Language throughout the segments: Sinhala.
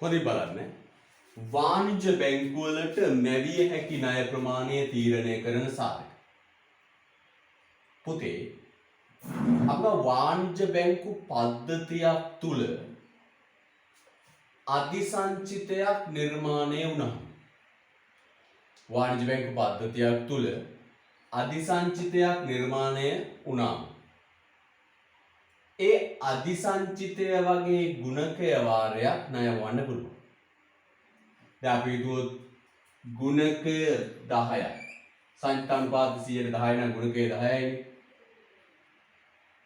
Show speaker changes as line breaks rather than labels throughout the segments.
හොඳින් බලන්න. වාණිජ්‍ය බැංකු වලට මැවිය හැකි ණය ප්‍රමාණය තීරණය කරන සාධක. පුතේ අප වාණිජ්‍ය බැංකු පද්ධතියක් තුල අධිසංචිතයක් නිර්මාණය වුණා. වාණිජ්‍ය බැංකු පද්ධතියක් තුල අධිසංචිතයක් නිර්මාණය වුණා. ඒ අධිසංචිතය වගේ ගුණකය වාරයක් ණය වන්න පුළුවන්. දැන් අපි හිතුවොත් ගුණකය 10යි. සංචිතානුපාත 110 නම් ගුණකය 10යි.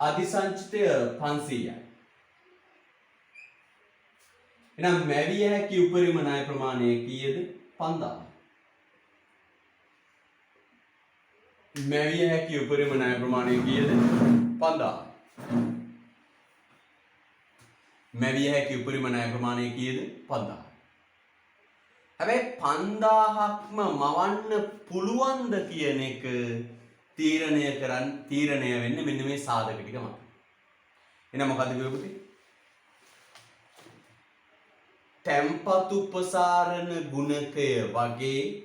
අධිසංචිතය 500යි. එහෙනම් මැවිය හැකි උපරිම ණය ප්‍රමාණය කීයද? 5000. මැවිය හැකි උපරිම ණය ප්‍රමාණය කීයද? 5000. මැවිය හැකි උපරිම ණය ප්‍රමාණය කීයද? 5000. හැබැයි 5000ක්ම මවන්න පුළුවන්ද කියන එක තීරණය වෙන්නේ මෙන්න මේ සාධක ටික මත. එහෙනම් මොකද්ද කිව්වේ පුතේ? තැම්පතු ප්‍රසාරණ ගුණකය වගේ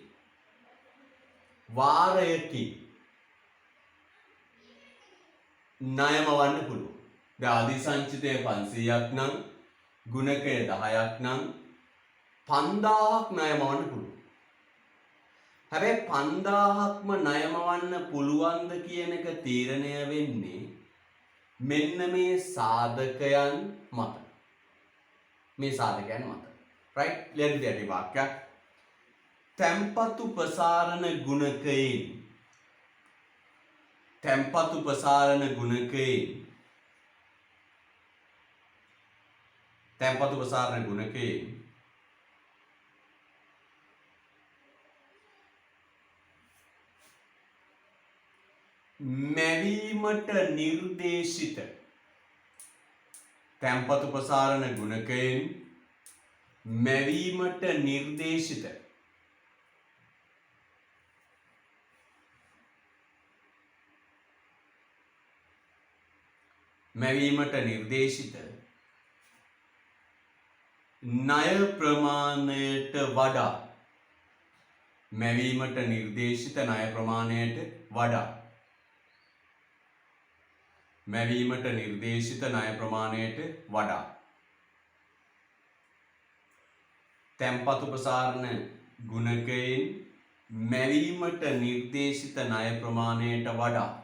වාරයකින් ණයමවන්න පුළුවන්. දැන් අධිසංචිතය 500ක් නම් ගුණකය 10ක් නම් 5000ක් ණයමවන්න පුළුවන්. හැබැයි 5000ක්ම ණයමවන්න පුළුවන්ද කියන එක තීරණය වෙන්නේ මෙන්න මේ සාධකයන් මත. මේ සාධකයන් මත. right? ලියන්න දෙයක් වාක්‍යයක්. තැම්පතු ප්‍රසාරණ ගුණකයෙන් තැම්පතු ප්‍රසාරණ ගුණකයෙන් තැම්පතු ප්‍රසාරණ ගුණකයෙන් මැවීමට නිර්දේශිත තැම්පතු ප්‍රසාරණ ගුණකයෙන් මැවීමට නිර්දේශිත ණය ප්‍රමාණයට වඩා මැවීමට නිර්දේශිත ණය ප්‍රමාණයට වඩා මැවීමට නිර්දේශිත ණය ප්‍රමාණයට වඩා තැම්පතු ප්‍රසාරණ ගුණකයෙන් මැවීමට නිර්දේශිත ණය ප්‍රමාණයට වඩා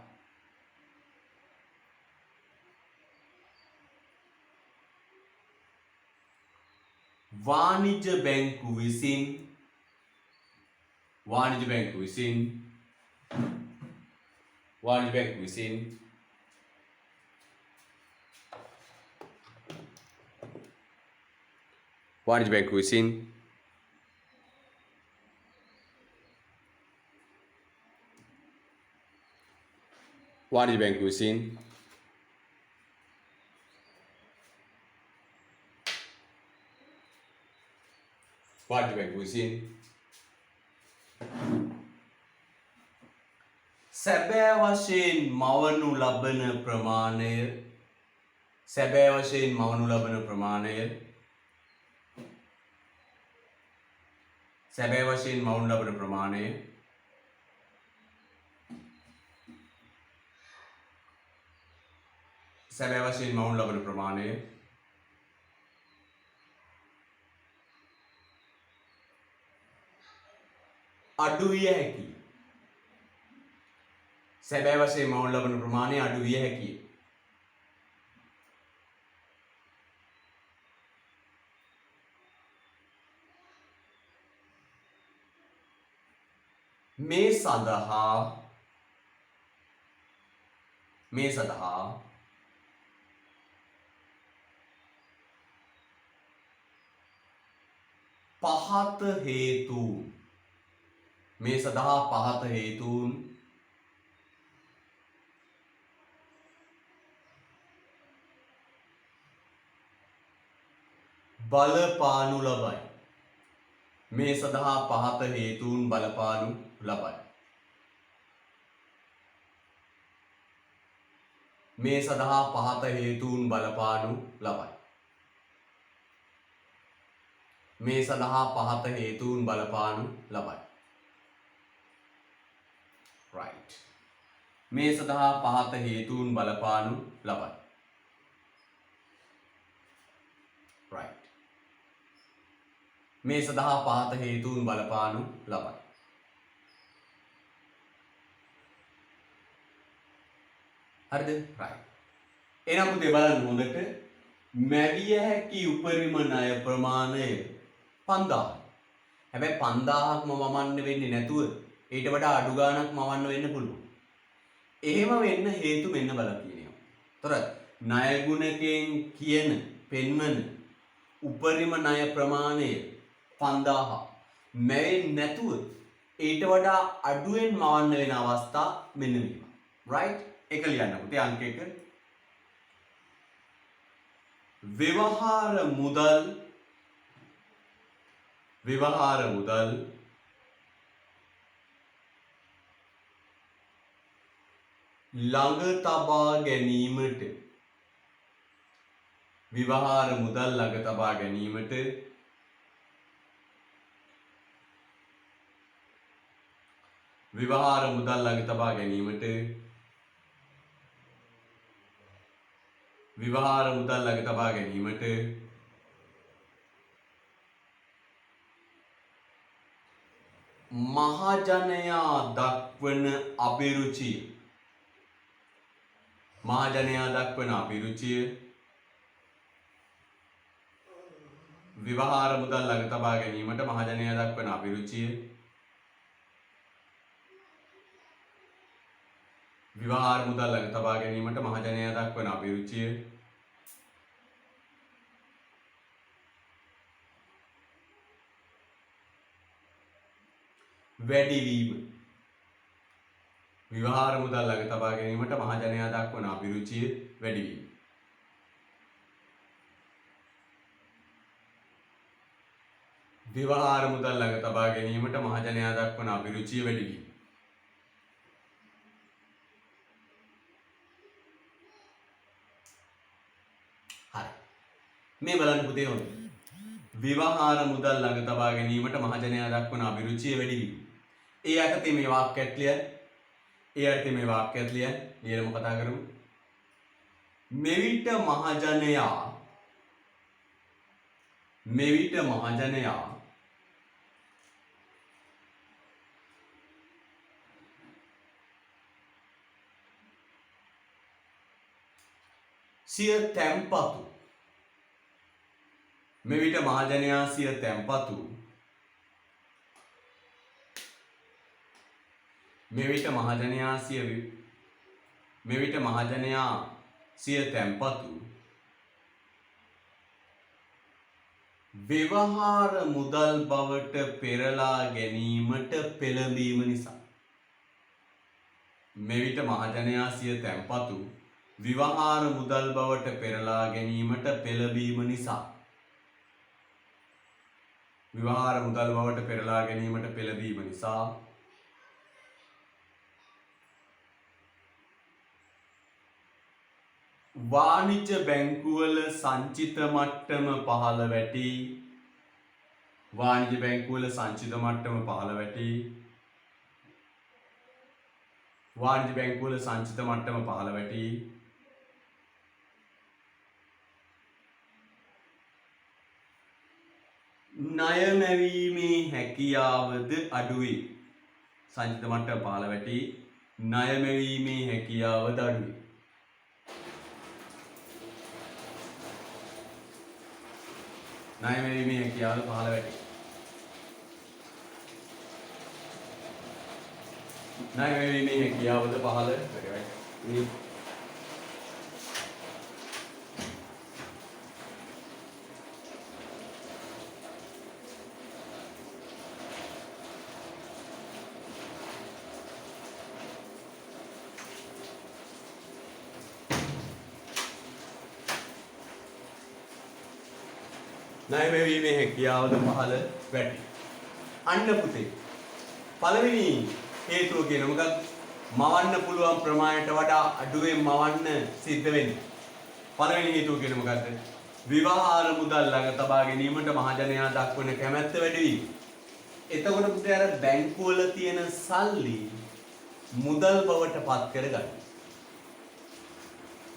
වාණිජ්‍ය බැංකු විසින් වාණිජ්‍ය බැංකු විසින් සැබෑ වශයෙන් මවනු ලබන ප්‍රමාණය අඩු විය හැකියි. සැබෑ වශයෙන් මවනු ලබන ප්‍රමාණය අඩු විය හැකියි. මේ සඳහා පහත හේතුන් බලපානු ලබයි. මේ සඳහා පහත හේතුන් බලපානු ලබයි. මේ සඳහා පහත හේතුන් බලපානු ලබයි. මේ සඳහා පහත හේතුන් බලපානු ලබයි. right. මේ සඳහා පහත හේතුන් බලපානු ලබයි. right. මේ සඳහා පහත හේතුන් බලපානු ලබයි. හරිද? right. එහෙනම් පුතේ බලන්න හොඳට මැවිය හැකි උපරිම ණය ප්‍රමාණය 5000. හැබැයි 5000ක්ම වමන්න වෙන්නේ නැතුව ඊට වඩා අඩු ගාණක් මවන්න වෙන්න පුළුවන්. එහෙම වෙන්න හේතු මෙන්න බලන්න කියනවා. ତොර ණය ගුණකයෙන් කියන පෙන්වන උපරිම ණය ප්‍රමාණය 5000 මැවෙන්නේ නැතුව ඊට වඩා අඩුවෙන් මවන්න වෙන අවස්ථා මෙන්න මේවා. right? ඒක ලියන්න පුතේ අංක 1. व्यवहार मुदल ළඟ තබා ගැනීමට විවහාර මුදල් ළඟ තබා ගැනීමට විවහාර මුදල් ළඟ තබා ගැනීමට විවහාර මුදල් ළඟ තබා ගැනීමට මහජනයා දක්වන අභිරුචිය විවහාර මුදල් ළඟ තබා ගැනීමට මහජනයා දක්වන අභිරුචිය විවහාර මුදල් ළඟ තබා ගැනීමට මහජනයා දක්වන අභිරුචිය වැඩිවීම විවහාර මුදල් ළඟ තබා ගැනීමට මහජනයා දක්වන අභිරුචිය වැඩිවීම විවහාර මුදල් ළඟ තබා ගැනීමට මහජනයා දක්වන අභිරුචිය වැඩිවීම මේ බලන්න පුතේ ඕනේ විවහාර මුදල් ළඟ තබා ගැනීමට මහජනයා දක්වන අභිරුචිය වැඩි වීම. ඒ යටතේ මේ වාක්‍යයක් ලියන්න. ලියලම කතා කරමු. මෙවිට මහජනයා සිය තැන්පතු මෙවිට මහජනයා සිය තැන්පතු ව්‍යවහාර මුදල් බවට පෙරලා ගැනීමට පෙළඹීම නිසා මෙවිට මහජනයා සිය තැන්පතු විවහාර මුදල් බවට පෙරලා ගැනීමට පෙළඹීම නිසා විවහාර මුදල් බවට පෙරලා ගැනීමට පෙළඹීම නිසා වාණිජ්‍ය බැංකුවල සංචිත මට්ටම පහළ වැටි ණය මැවීමේ හැකියාවද අඩුවේ. සංචිත මට්ටම පහළ වැටි ණය මැවීමේ හැකියාවද අඩුවේ. ණය මැවීමේ හැකියාවද පහළ වැටි. ණය මැවීමේ හැකියාවද පහළ වැටි. ණය මැවීමේ හැකියාවද පහළ වැටි. අන්න පුතේ පළවෙනි හේතුව කියන මොකක්ද? මවන්න පුළුවන් ප්‍රමාණයට වඩා අඩුවෙන් මවන්න සිද්ධ වෙන්නේ. පළවෙනි හේතුව කියන මොකක්ද? විවහාර මුදල් ළඟ තබා ගැනීමට මහජනයා දක්වන කැමැත්ත වැඩි වීම. එතකොට පුතේ අර බැංකුවල තියෙන සල්ලි මුදල් බවට පත් කරගන්න.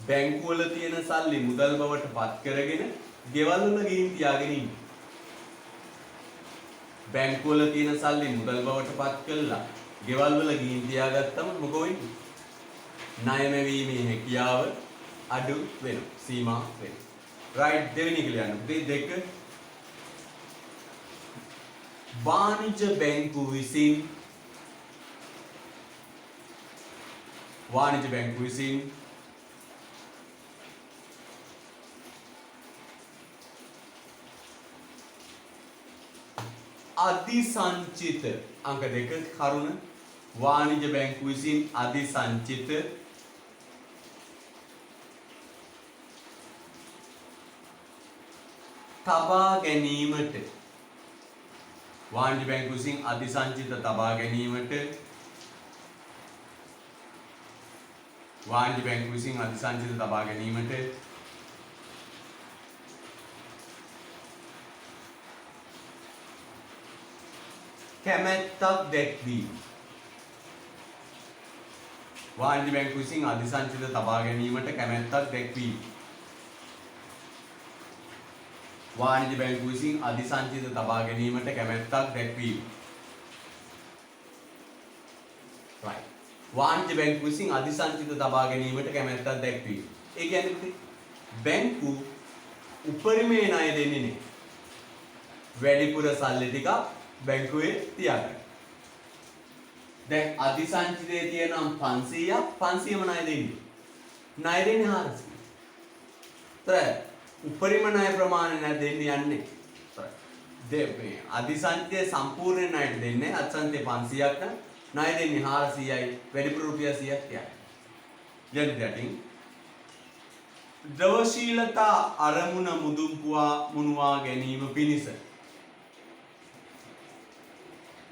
බැංකුවල තියෙන සල්ලි මුදල් බවට පත් කරගෙන ගෙවල් වල ගිහින් තියාගෙන ඉන්න. බැංකුවල තියෙන සල්ලි මුදල් බවට පත් කළා ගෙවල් වල ගිහින් තියාගත්තම මොකෝ වෙන්නේ? ණය මැවීමේ හැකියාව අඩු වෙනවා. සීමා වෙනවා. right දෙවෙනි කියලා යන්න. දෙක වාණිජ්‍ය බැංකු විසින් අධිසංචිත අංක 2 කරුණ වාණිජ්‍ය බැංකු විසින් අධිසංචිත තබා ගැනීමට වාණිජ්‍ය බැංකු විසින් අධිසංචිත තබා ගැනීමට වාණිජ්‍ය බැංකු විසින් අධිසංචිත තබා ගැනීමට කැමැත්තක් දැක්වීම. වාණිජ්‍ය බැංකු විසින් අධිසංචිත තබා ගැනීමට කැමැත්තක් දැක්වීම. වාණිජ්‍ය බැංකු විසින් අධිසංචිත තබා ගැනීමට කැමැත්තක් දැක්වීම. right. වාණිජ්‍ය බැංකු විසින් අධිසංචිත තබා ගැනීමට කැමැත්තක් දැක්වීම. ඒ කියන්නේ බැංකු උපරිමයේ ණය දෙන්නේ නැහැ. වැඩිපුර සල්ලි ටිකක් බැංකුවේ තියාගන්න. දැන් අධිසංචිතයේ තියෙනම් 500ක් 500ම ණය දෙන්නේ. ණය දෙන්නේ 400. උපරිම ණය ප්‍රමාණය නැ දෙන්නේ යන්නේ. මේ අධිසංචිතයේ සම්පූර්ණ ණයට දෙන්නේ අත්සන්තේ 500ක් ණය දෙන්නේ 400යි වැඩිපුර රුපියල් 100ක් තියයි. යටින් ද්‍රවශීලතා අරමුණ මුනුවා ගැනීම පිණිස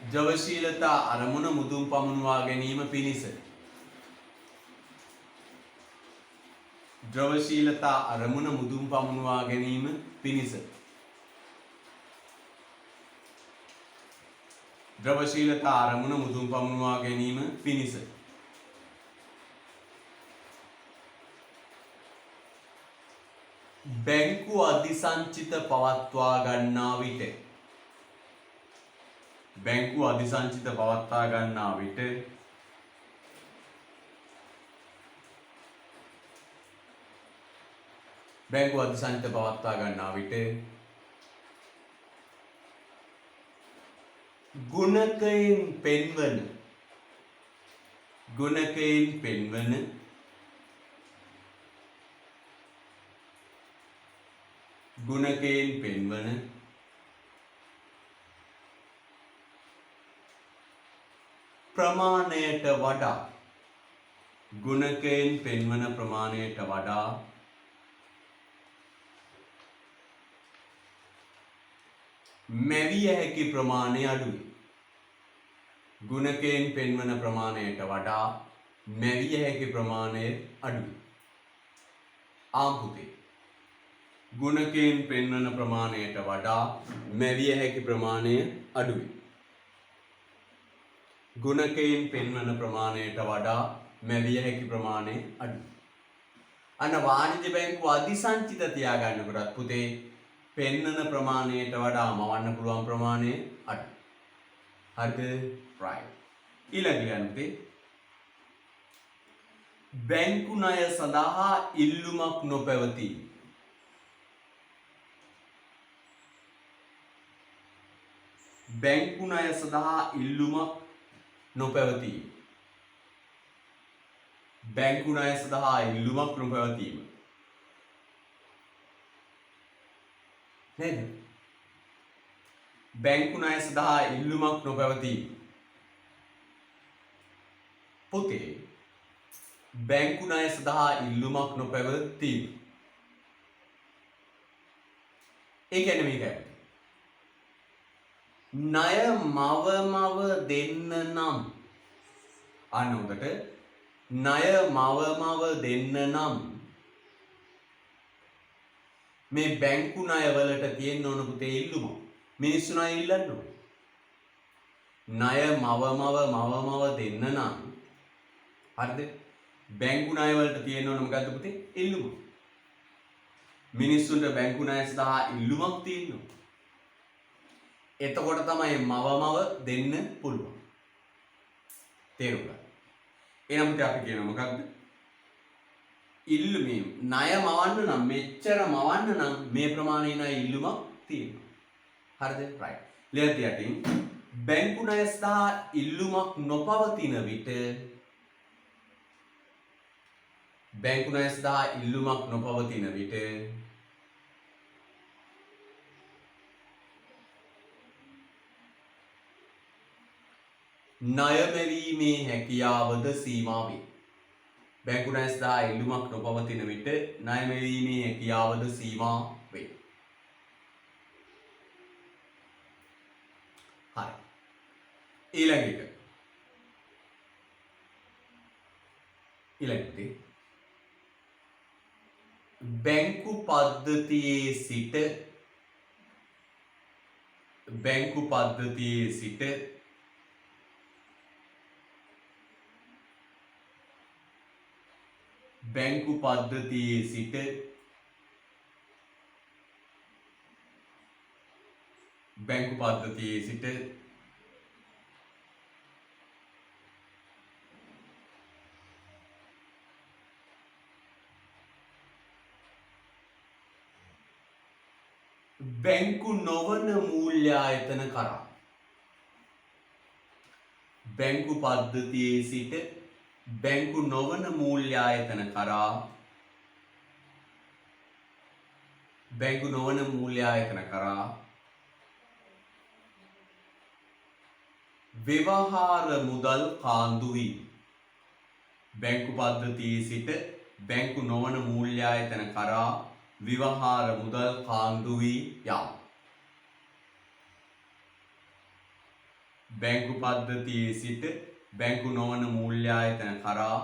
ද්‍රවශීලතා අරමුණ මුදුන් පමුණුවා ගැනීම පිණිස ද්‍රවශීලතා අරමුණ මුදුන් පමුණුවා ගැනීම පිණිස ද්‍රවශීලතා අරමුණ මුදුන් පමුණුවා ගැනීම පිණිස බැංකු අධිසංචිත පවත්වා ගන්නා විට බැංකු අධිසංචිත පවත්වා ගන්නා විට බැංකු අධිසංචිත පවත්වා ගන්නා විට ගුණකයෙන් පෙන්වන ප්‍රමාණයට වඩා ගුණකයෙන් පෙන්වන ප්‍රමාණයට වඩා මැවිය හැකි ප්‍රමාණය අඩුයි. ගුණකයෙන් පෙන්වන ප්‍රමාණයට වඩා මැවිය හැකි ප්‍රමාණය අඩුයි. ආම්පුතේ ගුණකයෙන් පෙන්වන ප්‍රමාණයට වඩා මැවිය හැකි ප්‍රමාණය අඩුයි. ගුණකයෙන් පෙන්වන ප්‍රමාණයට වඩා මැවිය හැකි ප්‍රමාණය අඩුයි. අන්න වාණිජ්‍ය බැංකුව අධිසංචිත තියාගන්නකොටත් පුතේ පෙන්වන ප්‍රමාණයට වඩා මවන්න පුළුවන් ප්‍රමාණය අඩුයි. හරිද? right. ඊළඟ ගන්නේ බැංකු ණය සඳහා ඉල්ලුමක් නොපැවතී. බැංකු ණය සඳහා ඉල්ලුමක් නොපැවතීම. බැංකු ණය සඳහා ඉල්ලුමක් නොපැවතීම. නේද? බැංකු ණය සඳහා ඉල්ලුමක් නොපැවතීම. පුතේ බැංකු ණය සඳහා ඉල්ලුමක් නොපැවතීම. ඒ කියන්නේ මේකයි. ණය මව දෙන්න නම් අන්න උඩට ණය මව දෙන්න නම් මේ බැංකු ණය වලට තියෙන්න ඕන පුතේ ඉල්ලුම. මිනිස්සු ණය ඉල්ලන්න ඕන. ණය මව දෙන්න නම් හරිද? බැංකු ණය වලට තියෙන්න ඕන මොකද්ද පුතේ? ඉල්ලුම. මිනිස්සුන්ට බැංකු ණය සඳහා ඉල්ලුමක් තියෙනවා. එතකොට තමයි මව දෙන්න පුළුවන්. තේරුණා? එහෙනම් අපි කියනවා මොකක්ද? ඉල්ලුමේ ණය මවන්න නම් මෙච්චර මවන්න නම් මේ ප්‍රමාණය ණය ඉල්ලුමක් තියෙනවා. හරිද? right. ලියලා තියටින් බැංකු ණය සඳහා ඉල්ලුමක් නොපවතින විට බැංකු ණය සඳහා ඉල්ලුමක් නොපවතින විට ණය මෙවීමේ හැකියාවද සීමා වේ. බැංකු ණය සඳහා ඉල්ලුමක් නොපවතින විට ණය මෙවීමේ හැකියාවද සීමා වේ. හරි. ඊළඟ බැංකු පද්ධතියේ සිට බැංකු පද්ධතියේ සිට බැංකු පද්ධතියේ සිට බැංකු නොවන මූල්‍ය ආයතන කරා බැංකු පද්ධතියේ සිට බැංකු නොවන මූල්‍ය ආයතන කරා ව්‍යවහාර මුදල් කාන්දු වීම. බැංකු පද්ධතියේ සිට බැංකු නොවන මූල්‍ය ආයතන කරා ව්‍යවහාර මුදල් කාන්දු වී යාම. බැංකු පද්ධතියේ සිට බැංකු නොවන මූල්‍ය ආයතන කරා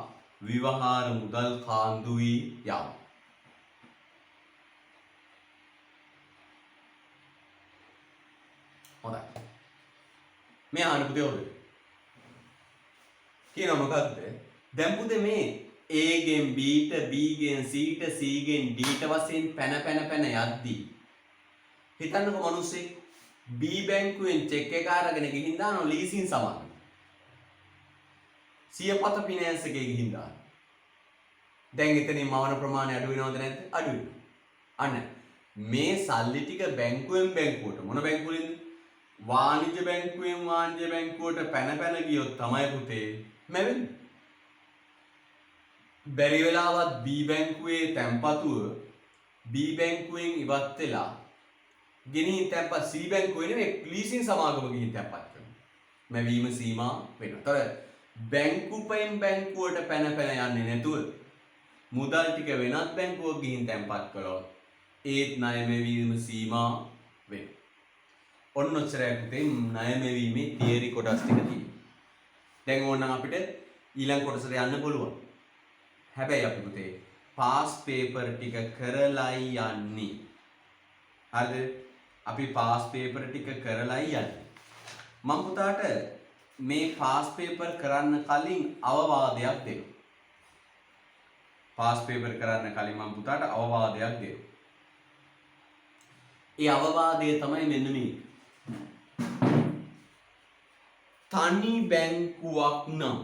ව්‍යවහාර මුදල් කාන්දු වී යාම. හොඳයි. මේ අහන්න පුතේ ඔය. කියනවා මොකද්ද? දැන් පුතේ මේ A ගෙන් B ට B ගෙන් C ට C ගෙන් D ට වශයෙන් පැන යද්දී හිතන්නකො මිනිස්සේ B බැංකුවෙන් චෙක් එක අරගෙන ගිහින් දානවා ලීසින් සමාන. සියපත ෆිනෑන්ස් එකේ ගිහින් දානවා. දැන් එතනින් මවන ප්‍රමාණය අඩු වෙනවද නැද්ද? අඩු වෙනවා. අන්න මේ සල්ලි ටික බැංකුවෙන් බැංකුවට මොන බැංකුවෙන්ද? වාණිජ්‍ය බැංකුවෙන් වාණිජ්‍ය බැංකුවට පැන ගියොත් තමයි පුතේ මැවෙන්නේ. බැරි වෙලාවත් B බැංකුවේ තැන්පතුව B බැංකුවෙන් ඉවත් වෙලා ගෙනින් තැන්පත් C බැංකුවේ නෙමෙයි ලීසින් සමාගම ගිහින් තැන්පත් කරනවා. මැවීම සීමා වෙනවා. තව බැංකුවෙන් බැංකුවට පැන යන්නේ නැතුව මුදල් ටික වෙනත් බැංකුවක ගිහින් තැන්පත් කළොත් ඒත් ණය මැවීම සීමා වෙනවා. ඔන්න ඔච්චරයි පුතේ ණය මැවීමේ තියරි කොටස් ටික තියෙන්නේ. දැන් ඕනනම් අපිට ඊළඟ කොටසට යන්න පුළුවන්. හැබැයි අපි පුතේ පාස් පේපර් ටික කරලායි යන්නේ. හරිද? අපි පාස් පේපර් ටික කරලායි යන්නේ. මම පුතාට මේ පාස් පේපර් කරන්න කලින් අවවාදයක් දෙනවා. පාස් පේපර් කරන්න කලින් මම පුතාට අවවාදයක් දෙනවා. ඒ අවවාදය තමයි මෙන්න මේ. තනි බැංකුවක් නම්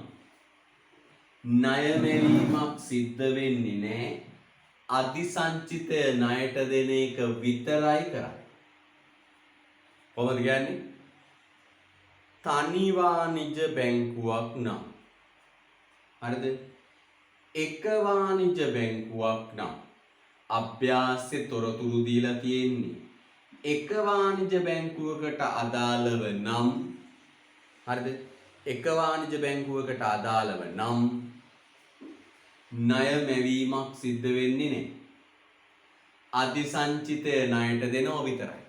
ණය මැවීමක් සිද්ධ වෙන්නේ නැහැ. අධිසංචිත ණයට දෙන එක විතරයි කරන්නේ. කොහොමද කියන්නේ? තනි වාණිජ්‍ය බැංකුවක් නම් හරිද? එක වාණිජ්‍ය බැංකුවක් නම් අභ්‍යාසයේ තොරතුරු දීලා තියෙන්නේ එක වාණිජ්‍ය බැංකුවකට අදාළව නම් හරිද? එක වාණිජ්‍ය බැංකුවකට අදාළව නම් ණය මැවීමක් සිද්ධ වෙන්නේ නැහැ. අධිසංචිතය ණයට දෙනව විතරයි.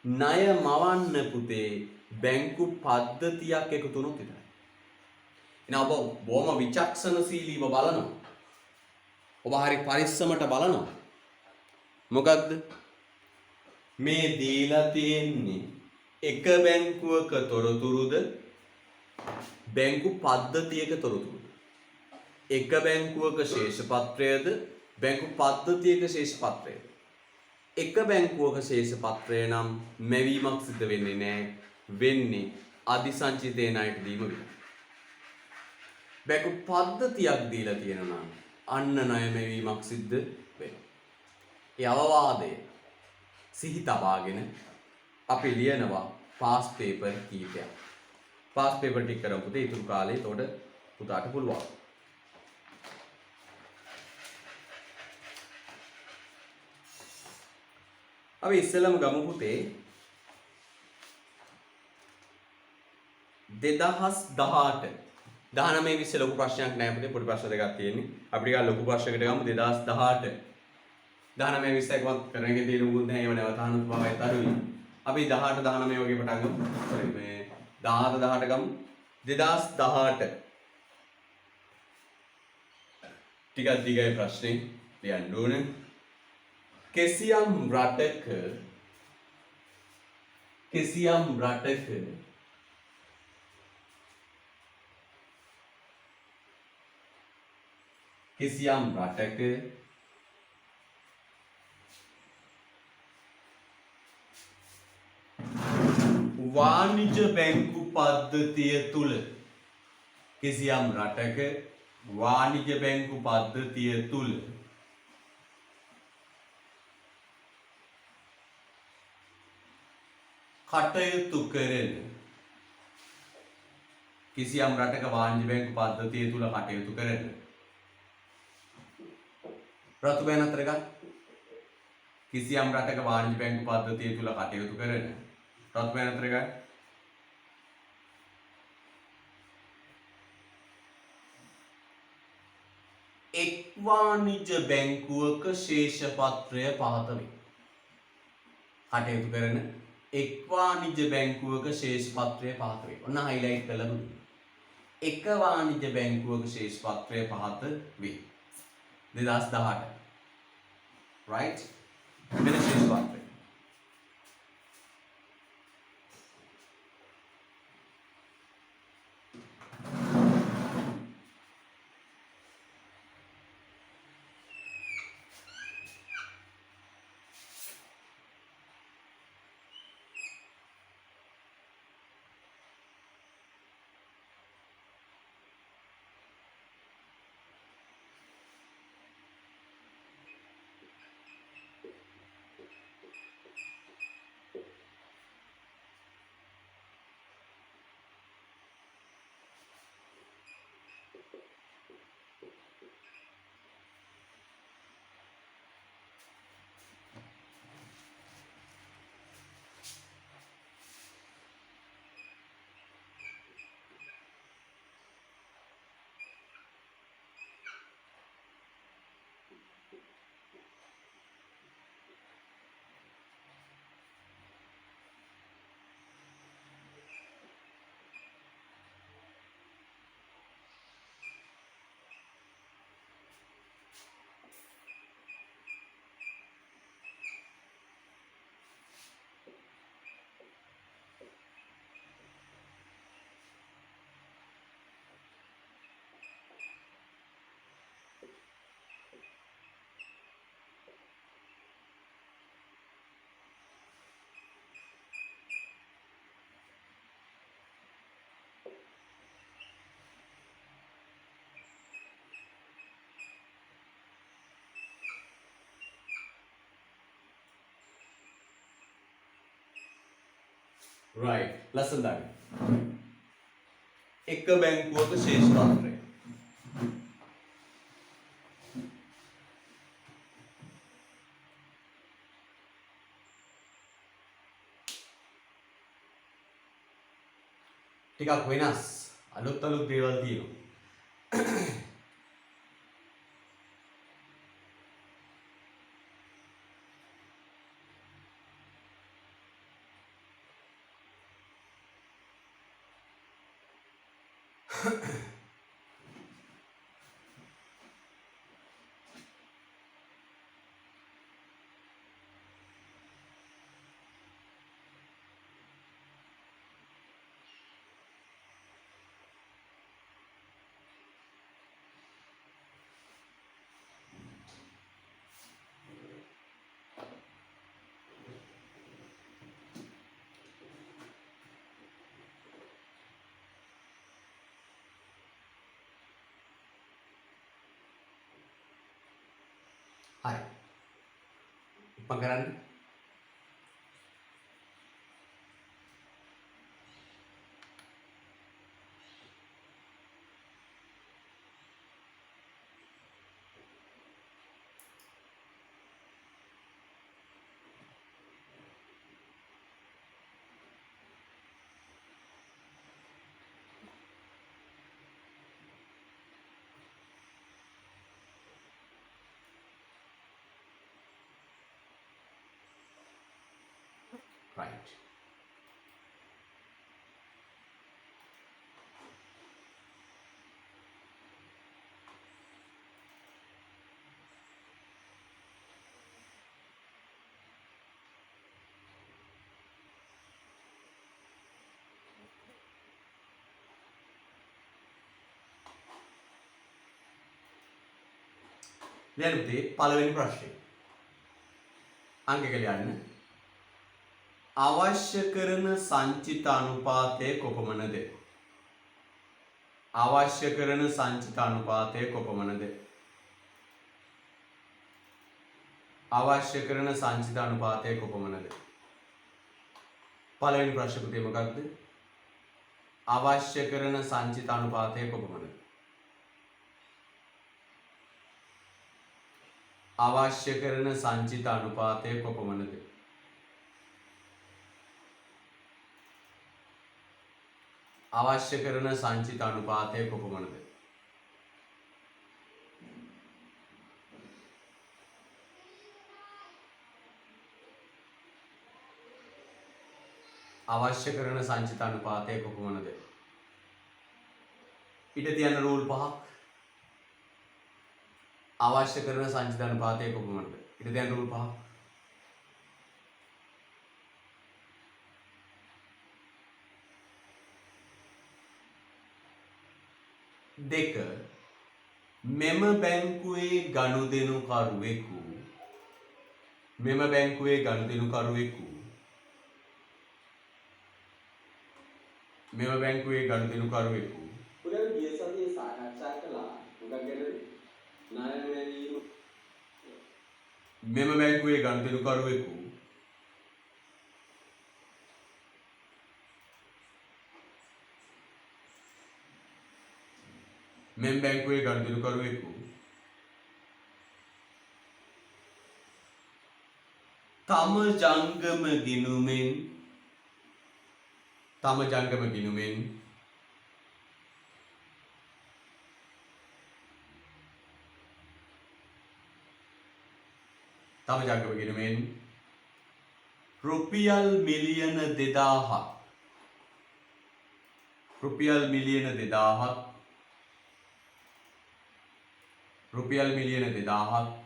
ණය මවන්න පුතේ බැංකු පද්ධතියක් එකතු වුණොත් විතරයි. එහෙනම් ඔබ බොහොම විචක්ෂණශීලීව බලනවා. ඔබ හරි පරිස්සමට බලනවා. මොකක්ද? මේ දීලා තියෙන්නේ එක බැංකුවක තොරතුරුද බැංකු පද්ධතියක තොරතුරුද? එක බැංකුවක ශේෂපත්‍රයද බැංකු පද්ධතියක ශේෂපත්‍රයද? එක බැංකුවක ශේෂපත්‍රය නම් මැවීමක් සිද්ධ වෙන්නේ නැහැ. වෙන්නේ අධිසංචිතේ ණයට දීම විතරයි. බැංකු පද්ධතියක් දීලා තියෙනවා නම් අන්න ණය මැවීමක් සිද්ධ වෙනවා. ඒ අවවාදය සිහි තබාගෙන අපි ලියනවා පාස් පේපර් කීපයක්. පාස් පේපර් ටික කරමු පුතේ ඊතුරු කාලේ. එතකොට පුතාට පුළුවන්. අපි ඉස්සෙල්ලම ගමු පුතේ 2018 19 20 ලොකු ප්‍රශ්නයක් නෑ පුතේ. පොඩි ප්‍රශ්න දෙකක් තියෙන්නේ. අපි ටිකක් ලොකු ප්‍රශ්නයකට ගමු 2018 19 20 එකවත් කරන එකේ තියෙන මුකුත් නැහැ. ඒව නැවත අහන්න බවයි තරුයි. අපි 18 19 වගේ පටන් ගමු. සෝරි මේ 17 18 ගමු. 2018 ටිකක් දිගයි ප්‍රශ්නේ ලියන්න ඕනේ. කිසියම් රටක වාණිජ බැංකු පද්ධතිය තුල කටයුතු කරන රතු පෑන අතර ගන්න. කිසියම් රටක වාණිජ බැංකු පද්ධතිය තුල කටයුතු කරන රතු පෑන අතර ගන්න. එක් වාණිජ බැංකුවක ශේෂපත්‍රය පහත වේ. කටයුතු කරන එක් වාණිජ බැංකුවක ශේෂපත්‍රය පහත වේ. ඔන්න හයිලයිට් කරලා දුන්නා. එක වාණිජ බැංකුවක ශේෂපත්‍රය පහත වේ. 2018 right? වෙන ශේෂපත්‍රය. right ලස්සන දාන්න. එක බැංකුවක ශේෂපත්‍රය. ටිකක් වෙනස්. අලුත් දේවල් තියෙනවා. හරි. ඉක්මන් කරන්න. right. ලියන්න පුතේ පළවෙනි ප්‍රශ්නේ. අංක එක ලියන්න. අවශ්‍ය කරන සංචිත අනුපාතය කොපමණද? අවශ්‍ය කරන සංචිත අනුපාතය කොපමණද? අවශ්‍ය කරන සංචිත අනුපාතය කොපමණද? පළවෙනි ප්‍රශ්නේ පුතේ මොකක්ද? අවශ්‍ය කරන සංචිත අනුපාතය කොපමණද? අවශ්‍ය කරන සංචිත අනුපාතය කොපමණද? අවශ්‍ය කරන සංචිත අනුපාතය කොපමණද? අවශ්‍ය කරන සංචිත අනුපාතය කොපමණද? ඊට තියන රූල් පහක්. අවශ්‍ය කරන සංචිත අනුපාතය කොපමණද? ඊට තියන රූල් පහක්. දෙක මෙම බැංකුවේ ගනුදෙනුකරුවෙකු මෙම බැංකුවේ ගනුදෙනුකරුවෙකු මෙම බැංකුවේ ගනුදෙනුකරුවෙකු
පුරා ගිය සතියේ සාකච්ඡා කළා මොකක් ගැනද? ණය වැනීම.
මෙම බැංකුවේ ගනුදෙනුකරුවෙකු මෙම බැංකුවේ ගනුදෙනුකරුවෙකු තම ජංගම ගිණුමෙන් තම ජංගම ගිණුමෙන් රුපියල් මිලියන 2000ක් රුපියල් මිලියන 2000ක්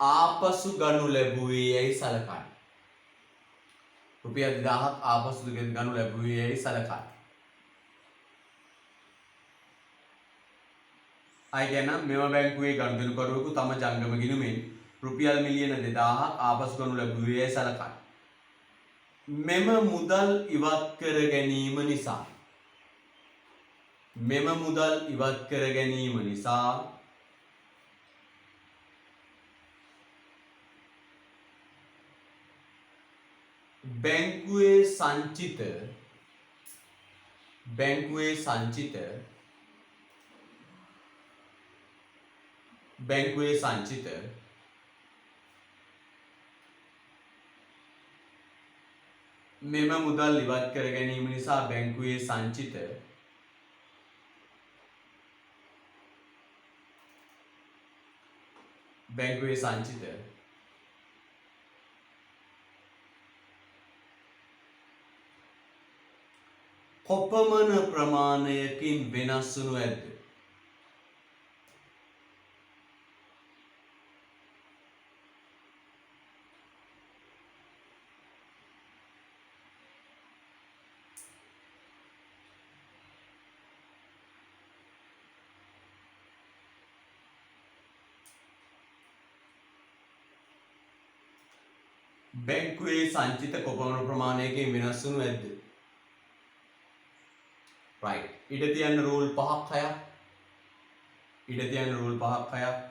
ආපසු ගනු ලැබුවේ යයි සලකයි. රුපියල් 2000ක් ආපසු ගනු ලැබුවේ යයි සලකයි. අයගෙන මෙම බැංකුවේ ගනුදෙනුකරුවෙකු තම ජංගම ගිණුමෙන් රුපියල් මිලියන 2000ක් ආපසු ගනු ලැබුවේ යයි සලකයි. මෙම මුදල් ඉවත් කර ගැනීම නිසා බැංකුවේ සංචිත මෙම මුදල් ඉවත් කර ගැනීම නිසා බැංකුවේ සංචිත කොපමණ ප්‍රමාණයකින් වෙනස් වනු ඇද්ද? බැංකුවේ සංචිත කොපමණ ප්‍රමාණයකින් වෙනස් වනු ඇද්ද? right. ඉඩ තියන්න රූල් 5ක් 6ක්. ඉඩ තියෙන රූල් 5ක් 6ක්.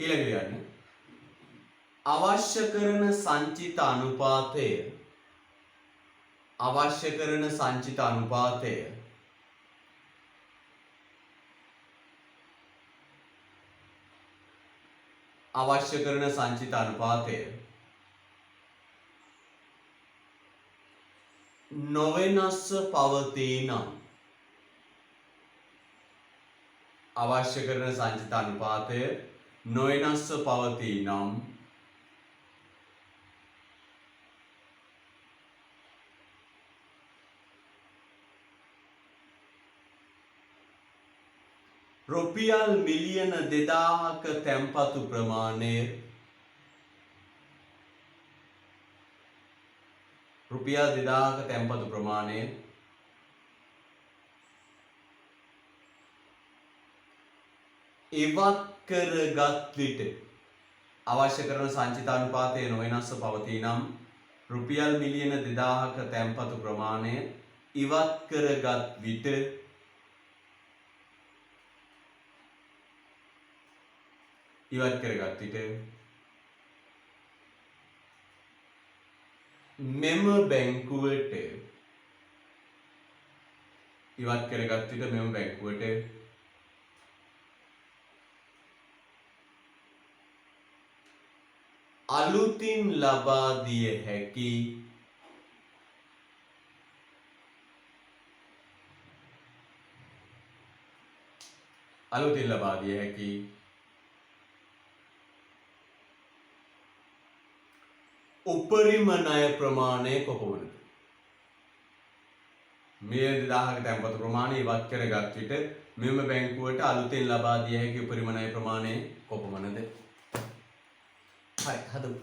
ඊළඟට යන්නේ අවශ්‍ය කරන සංචිත අනුපාතය අවශ්‍ය කරන සංචිත අනුපාතය අවශ්‍ය කරන සංචිත අනුපාතය නොවෙනස්ව පවතී නම් අවශ්‍ය කරන සංචිත අනුපාතය නොවෙනස්ව පවතී නම් රුපියල් මිලියන 2000ක තැන්පතු ප්‍රමාණය රුපියල් 2000ක තැන්පතු ප්‍රමාණය ඉවත් කරගත් විට අවශ්‍ය කරන සංචිත අනුපාතය නොවෙනස්ව පවතී නම් රුපියල් මිලියන 2000ක තැන්පතු ප්‍රමාණය ඉවත් කරගත් විට මෙම බැංකුවට අලුතින් ලබා දිය හැකි උපරිම ණය ප්‍රමාණය කොපමණද? මිලියන 2000ක තැන්පතු ප්‍රමාණය ඉවත් කරගත් විට මෙම බැංකුවට අලුතෙන් ලබා දිය හැකි උපරිම ණය ප්‍රමාණය කොපමණද? හරි හදමු.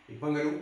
ඉක්මන් කරමු.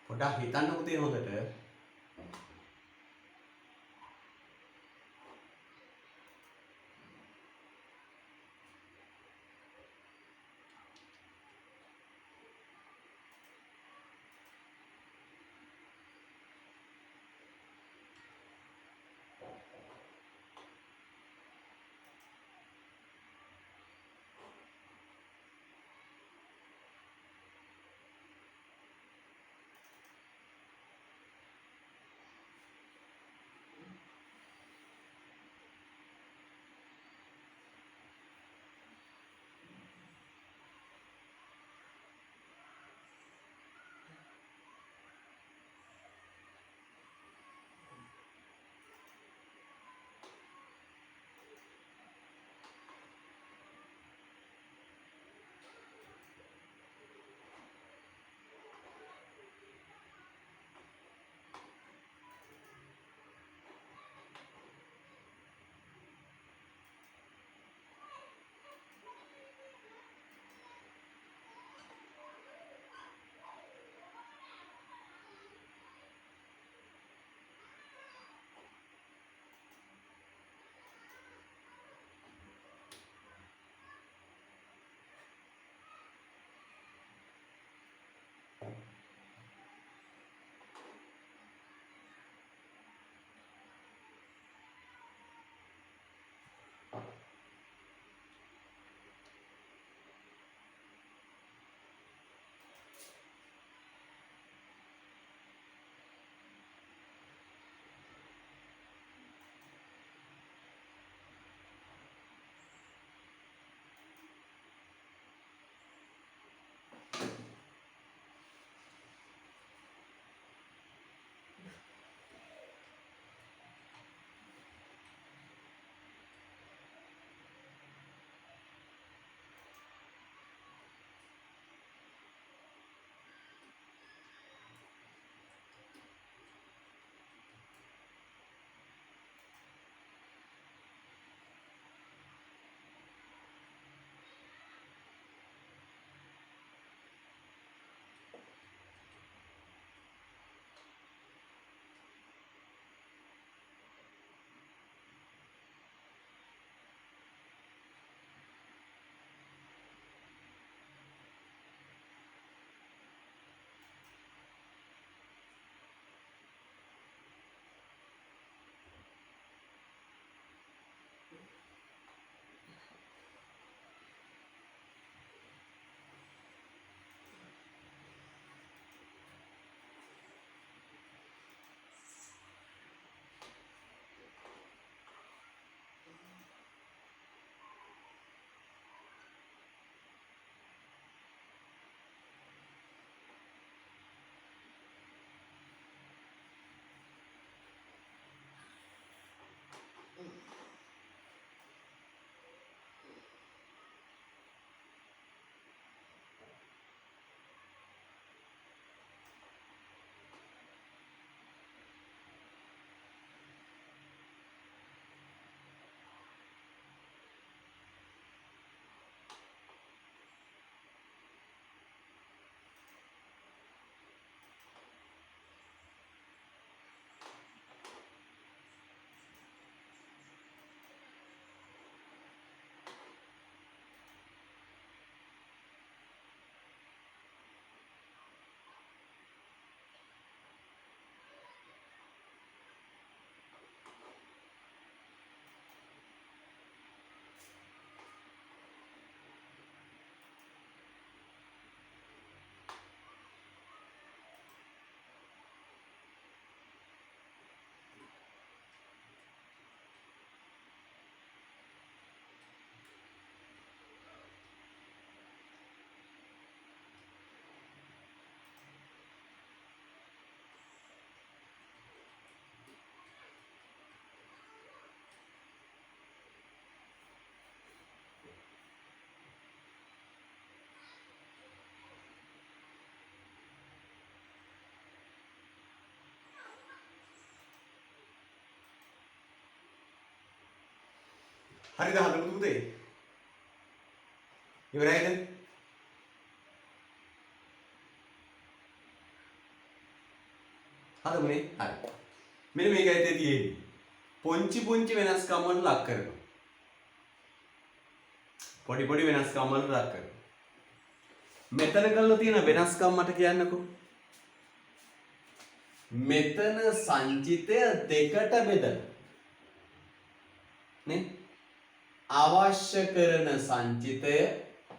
පොඩ්ඩක් හිතන්න පුතේ හොඳට. හරිද හදපු පුතේ? ඉවරයිද? හදමුනේ. හරි. මෙන්න මේකයි තියෙන්නේ. පුංචි පුංචි වෙනස්කම් වලට ලක් කරනවා. පොඩි පොඩි වෙනස්කම් වලට ලක් කරනවා. මෙතන කරලා තියෙන වෙනස්කම් මට කියන්නකෝ. මෙතන සංචිතය දෙකට බෙදලා නේ අවශ්‍ය කරන සංචිතය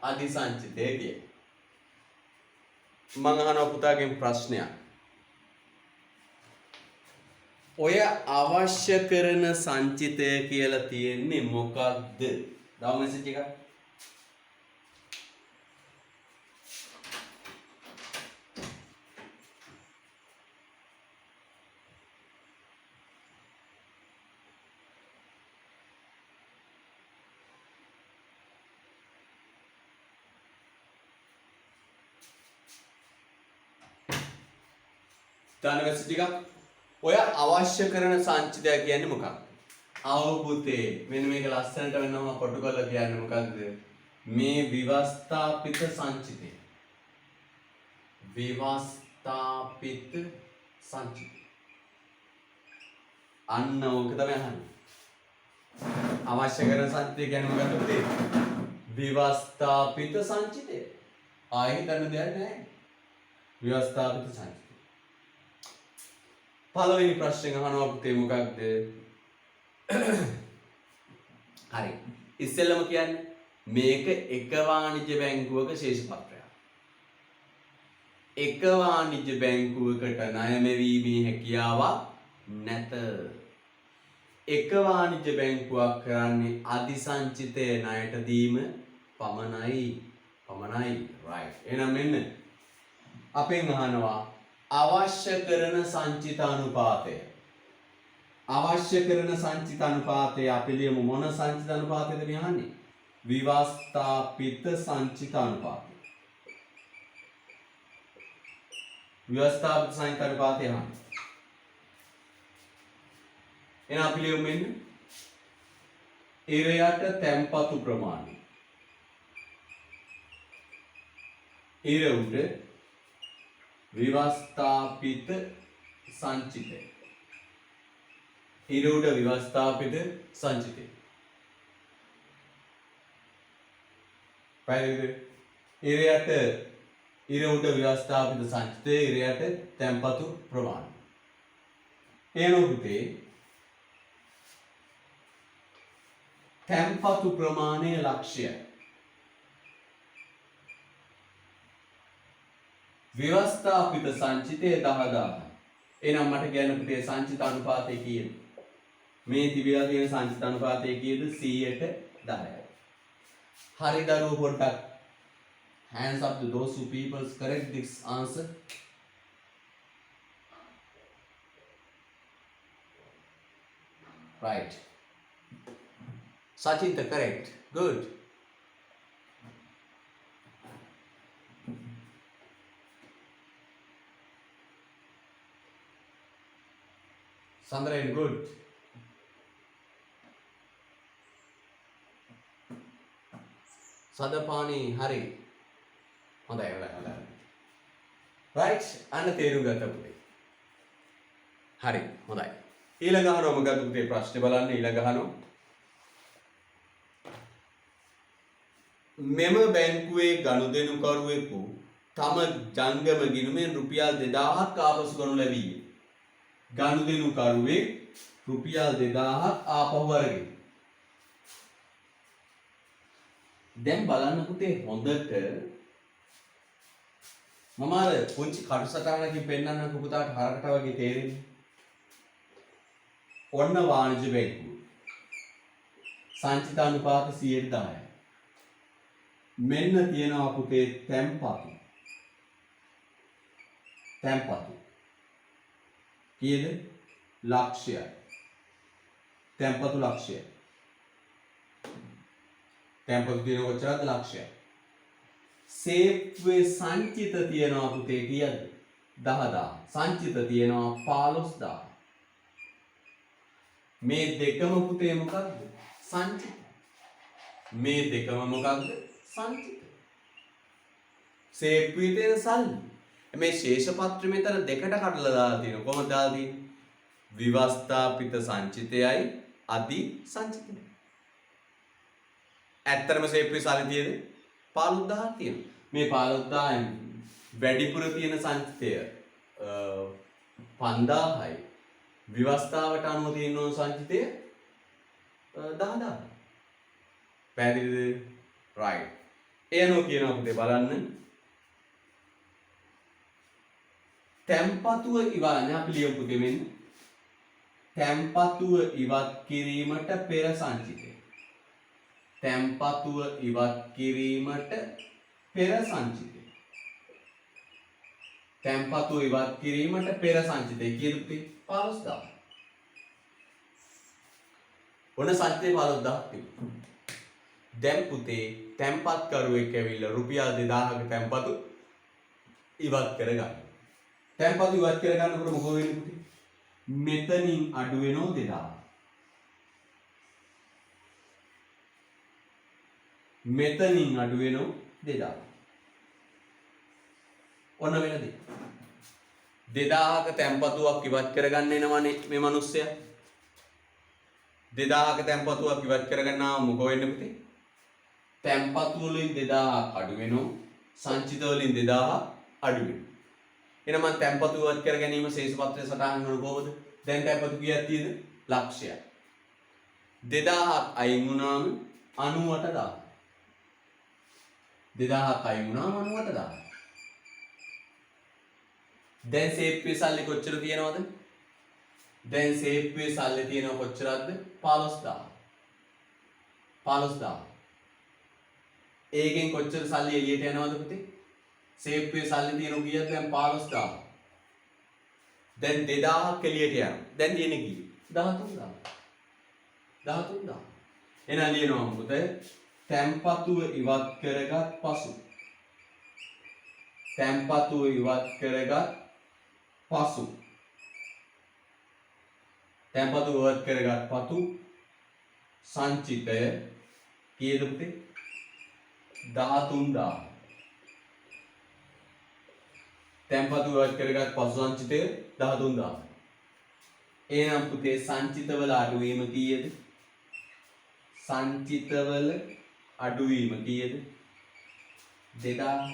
අධිසංචිතය කිය. මම අහනවා පුතාගෙන් ප්‍රශ්නයක්. ඔය අවශ්‍ය කරන සංචිතය කියලා තියෙන්නේ මොකක්ද? දාව මෙසේජ් එකක්. දාන මෙසේජ් එකක්. ඔය අවශ්‍ය කරන සංචිතය කියන්නේ මොකක්ද? අවබෝධේ මෙන්න මේක ලස්සනට වෙනවා කොටු කරලා කියන්නේ මොකක්ද? මේ විවස්ථාපිත සංචිතය. විවස්ථාපිත සංචිතය. අන්න ඕක තමයි අහන්නේ. අවශ්‍ය කරන සංචිතය කියන්නේ මොකක්ද පුතේ? විවස්ථාපිත සංචිතය. ආයෙ හිතන්න දෙයක් නැහැ. විවස්ථාපිත සංචිතය. පළවෙනි ප්‍රශ්නේ අහනවා පුතේ මොකක්ද? හරි. ඉස්සෙල්ලම කියන්නේ මේක එක වාණිජ්‍ය බැංකුවක ශේෂ පත්‍රයක්. එක වාණිජ්‍ය බැංකුවකට ණය මෙවීමේ හැකියාවක් නැත. එක වාණිජ්‍ය බැංකුවක් කරන්නේ අධිසංචිතය ණයට දීම පමණයි. right. එහෙනම් මෙන්න අපෙන් අහනවා අවශ්‍ය කරන සංචිතානුපාතය. අවශ්‍ය කරන සංචිතානුපාතය අපි ලියමු මොන සංචිතානුපාතයද මේ අහන්නේ? විවස්ථාපිත සංචිතානුපාතය. විවස්ථාපිත සංචිතානුපාතය අහන්නේ. එහෙනම් අපි ලියමු මෙන්න ඉරයට තැන්පතු ප්‍රමාණය. ඉර උඩ විවස්ථාපිත සංචිතය. ඉර උඩ විවස්ථාපිත සංචිතය. පැහැදිලිද? ඉර උඩ විවස්ථාපිත සංචිතය ඉරයට තැන්පතු ප්‍රමාණය. එනවා පුතේ තැන්පතු ප්‍රමාණය ලක්ෂ්‍යයි. විවස්ථාපිත සංචිතය 10000යි. එහෙනම් මට කියන්න පුතේ සංචිත අනුපාතය කීයද? මේ තිබිලා තියෙන සංචිත අනුපාතය කීයද? 100ට 10යි. හරි දරුවෝ පොඩ්ඩක් hands up to those who people correct this answer. Right. Sachinta correct. Good. Sandra, good. Sadapani, hari. හොඳයි. right. අන්න තේරුම් ගත්තා පුතේ. හරි. හොඳයි. ඊළඟ අහනවා මොකද පුතේ ප්‍රශ්නේ බලන්න ඊළඟ අහනවා. මෙම බැංකුවේ ගනුදෙනුකරුවෙකු තම ජංගම ගිණුමෙන් රුපියල් 2000ක් ආපසු ගනු ලැබීය. ගනුදෙනුකරුවෙක් රුපියල් 2000ක් ආපහු අරගෙන. දැන් බලන්න පුතේ හොඳට මම අර පුංචි කටුසටහනකින් පෙන්නන්නකො පුතාට හරකට වගේ තේරෙන්නේ. ඔන්න වාණිජ්‍ය බැංකුව. සංචිතානුපාත 10%. මෙන්න තියෙනවා පුතේ තැන්පතු. කීයද? ලක්ෂයයි. තැන්පතු ලක්ෂයයි. තැන්පතු තියෙන කොච්චරද? ලක්ෂයයි. සේව්වේ සංචිත තියෙනවා පුතේ කීයද? 10000. සංචිත තියෙනවා 15000. මේ දෙකම පුතේ මොකක්ද? සංචිත. මේ දෙකම මොකක්ද? සංචිත. සේප්පුවේ තියෙන සල්ලි. මේ ශේෂපත්‍ර මෙතන දෙකට කඩලා දාලා තියෙනවා. කොහොමද දාලා තියෙන්නේ? විවස්ථාපිත සංචිතයයි අධි සංචිතයයි. ඇත්තටම සේප්පුවේ සල්ලි තියෙන්නේ 15000ක් තියෙනවා. මේ 15000න් වැඩිපුර තියෙන සංචිතය 5000යි. විවස්ථාවට අනුව තියෙන සංචිතය 10000. පැහැදිලිද? right. එයනෝ කියනවා පුතේ බලන්න. තැම්පතුව ඉවරනේ අපි ලියමු පුතේ මෙන්න. තැම්පතුව ඉවත් කිරීමට පෙර සංචිතය. තැම්පතුව ඉවත් කිරීමට පෙර සංචිතය. තැම්පතුව ඉවත් කිරීමට පෙර සංචිතය කීයද පුතේ? 15000. ඔන්න සංචිතේ 15000ක් තිබුණා. දැන් පුතේ තැම්පත් කරුවෙක් ඇවිල්ලා රුපියල් 2000ක තැම්පතු ඉවත් කරගන්න. තැම්පතු ඉවත් කරගන්නකොට මොකද වෙන්නේ පුතේ? මෙතනින් අඩු වෙනව 2000. මෙතනින් අඩු වෙනව 2000. ඔන්න වෙන දේ. 2000ක තැම්පතුවක් ඉවත් කරගන්න එනවනේ මේ මිනිස්සයා. 2000ක තැම්පතුවක් ඉවත් කරගන්නාම මොකෝ වෙන්නේ පුතේ? තැම්පතු වලින් 2000ක් අඩු වෙනවා. සංචිත වලින් 2000ක් අඩු වෙනවා. එහෙනම් මම තැම්පතු ඉවත් කර ගැනීම ශේෂපත්‍රය සටහන් කරන කොහොමද? දැන් තැම්පතු කීයක් තියෙද? ලක්ෂයක්. 2000ක් අයින් වුණාම 98000. 2000ක් අයින් වුණාම 98000. දැන් සේප්පුවේ සල්ලි කොච්චර තියෙනවද? දැන් සේප්පුවේ සල්ලි තියෙනව කොච්චරද? 15000. 15000. ඒකෙන් කොච්චර සල්ලි එළියට යනවද පුතේ? සේප්පුවේ සල්ලි තියෙනව කීයද? දැන් 15000. දැන් 2000ක් එළියට යනවා. දැන් තියෙන්නේ කීයද? 13000. 13000. එහෙනම් ලියනවා පුතේ තැම්පතුව ඉවත් කරගත් පසු. තැම්පතුව ඉවත් කරගත් පසු. තැම්පතුව ඉවත් කරගත් පසු සංචිතය කීයද පුතේ? 13000. තැම්පතු ඉවත් කරගත් පසු සංචිතය 13000. එහෙනම් පුතේ සංචිතවල අඩුවීම කීයද? සංචිතවල අඩුවීම කීයද? 2000.